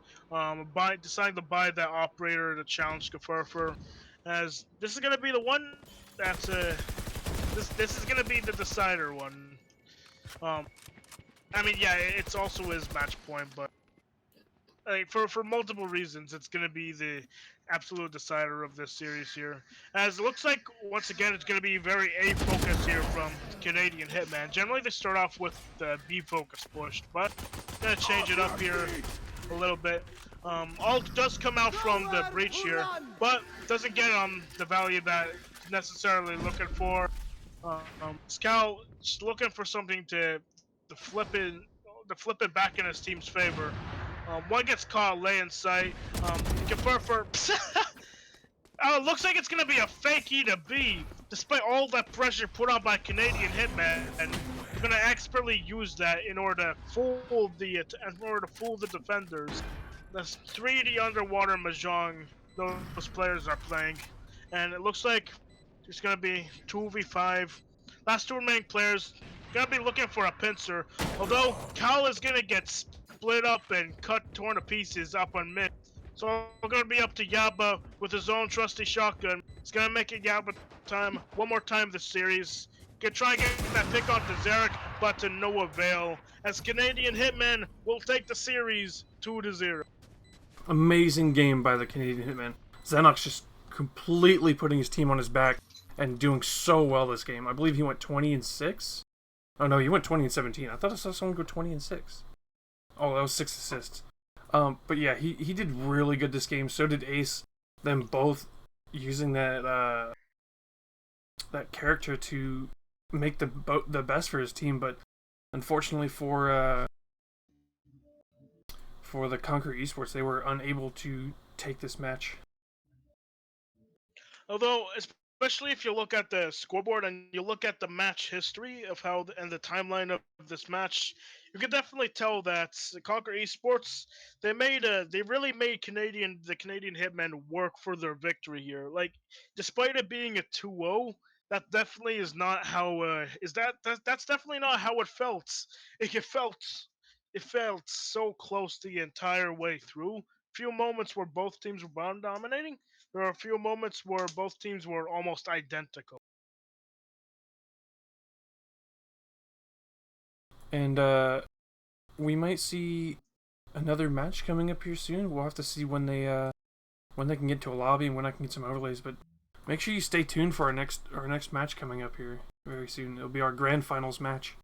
Deciding to buy that operator to challenge Kefurfer, as this is gonna be the one that's this is gonna be the decider one. I mean, yeah, it's also his match point, but for multiple reasons, it's gonna be the absolute decider of this series here. As it looks like once again, it's gonna be very A focus here from Canadian Hitman. Generally, they start off with the B focus pushed, but gonna change it up here a little bit. Alt does come out from the breach here, but doesn't get on the value that it's necessarily looking for. Scout just looking for something to flip it back in his team's favor. One gets caught lay in sight. Kefurfer. Looks like it's gonna be a fake E to B, despite all that pressure put on by Canadian Hitman, and they're gonna expertly use that in order to fool the defenders. That's 3D underwater mahjong those players are playing, and it looks like it's gonna be 2v5. Last 2 remaining players gonna be looking for a pincer, although Cal is gonna get split up and torn to pieces up on mid. So we're gonna be up to Yaba with his own trusty shotgun. It's gonna make it Yaba time one more time this series. Gonna try and get that pick onto Zarek, but to no avail, as Canadian Hitmen will take the series 2-0. Amazing game by the Canadian Hitman. Xenox just completely putting his team on his back and doing so well this game. I believe he went 20-6. Oh no, he went 20-17. I thought I saw someone go 20-6. Oh, that was 6 assists. But yeah, he did really good this game. So did Ace. Them both using that that character to make the best for his team. But unfortunately for the Conquer Esports, they were unable to take this match. Although, especially if you look at the scoreboard and you look at the match history of and the timeline of this match, you can definitely tell that Conquer Esports they really made the Canadian Hitmen work for their victory here. Like, despite it being a 2-0, that definitely is not how that's definitely not how it felt. It felt so close the entire way through. Few moments where both teams were bound dominating. There are a few moments where both teams were almost identical. And we might see another match coming up here soon. We'll have to see when they can get to a lobby and when I can get some overlays. But make sure you stay tuned for our next match coming up here very soon. It'll be our grand finals match.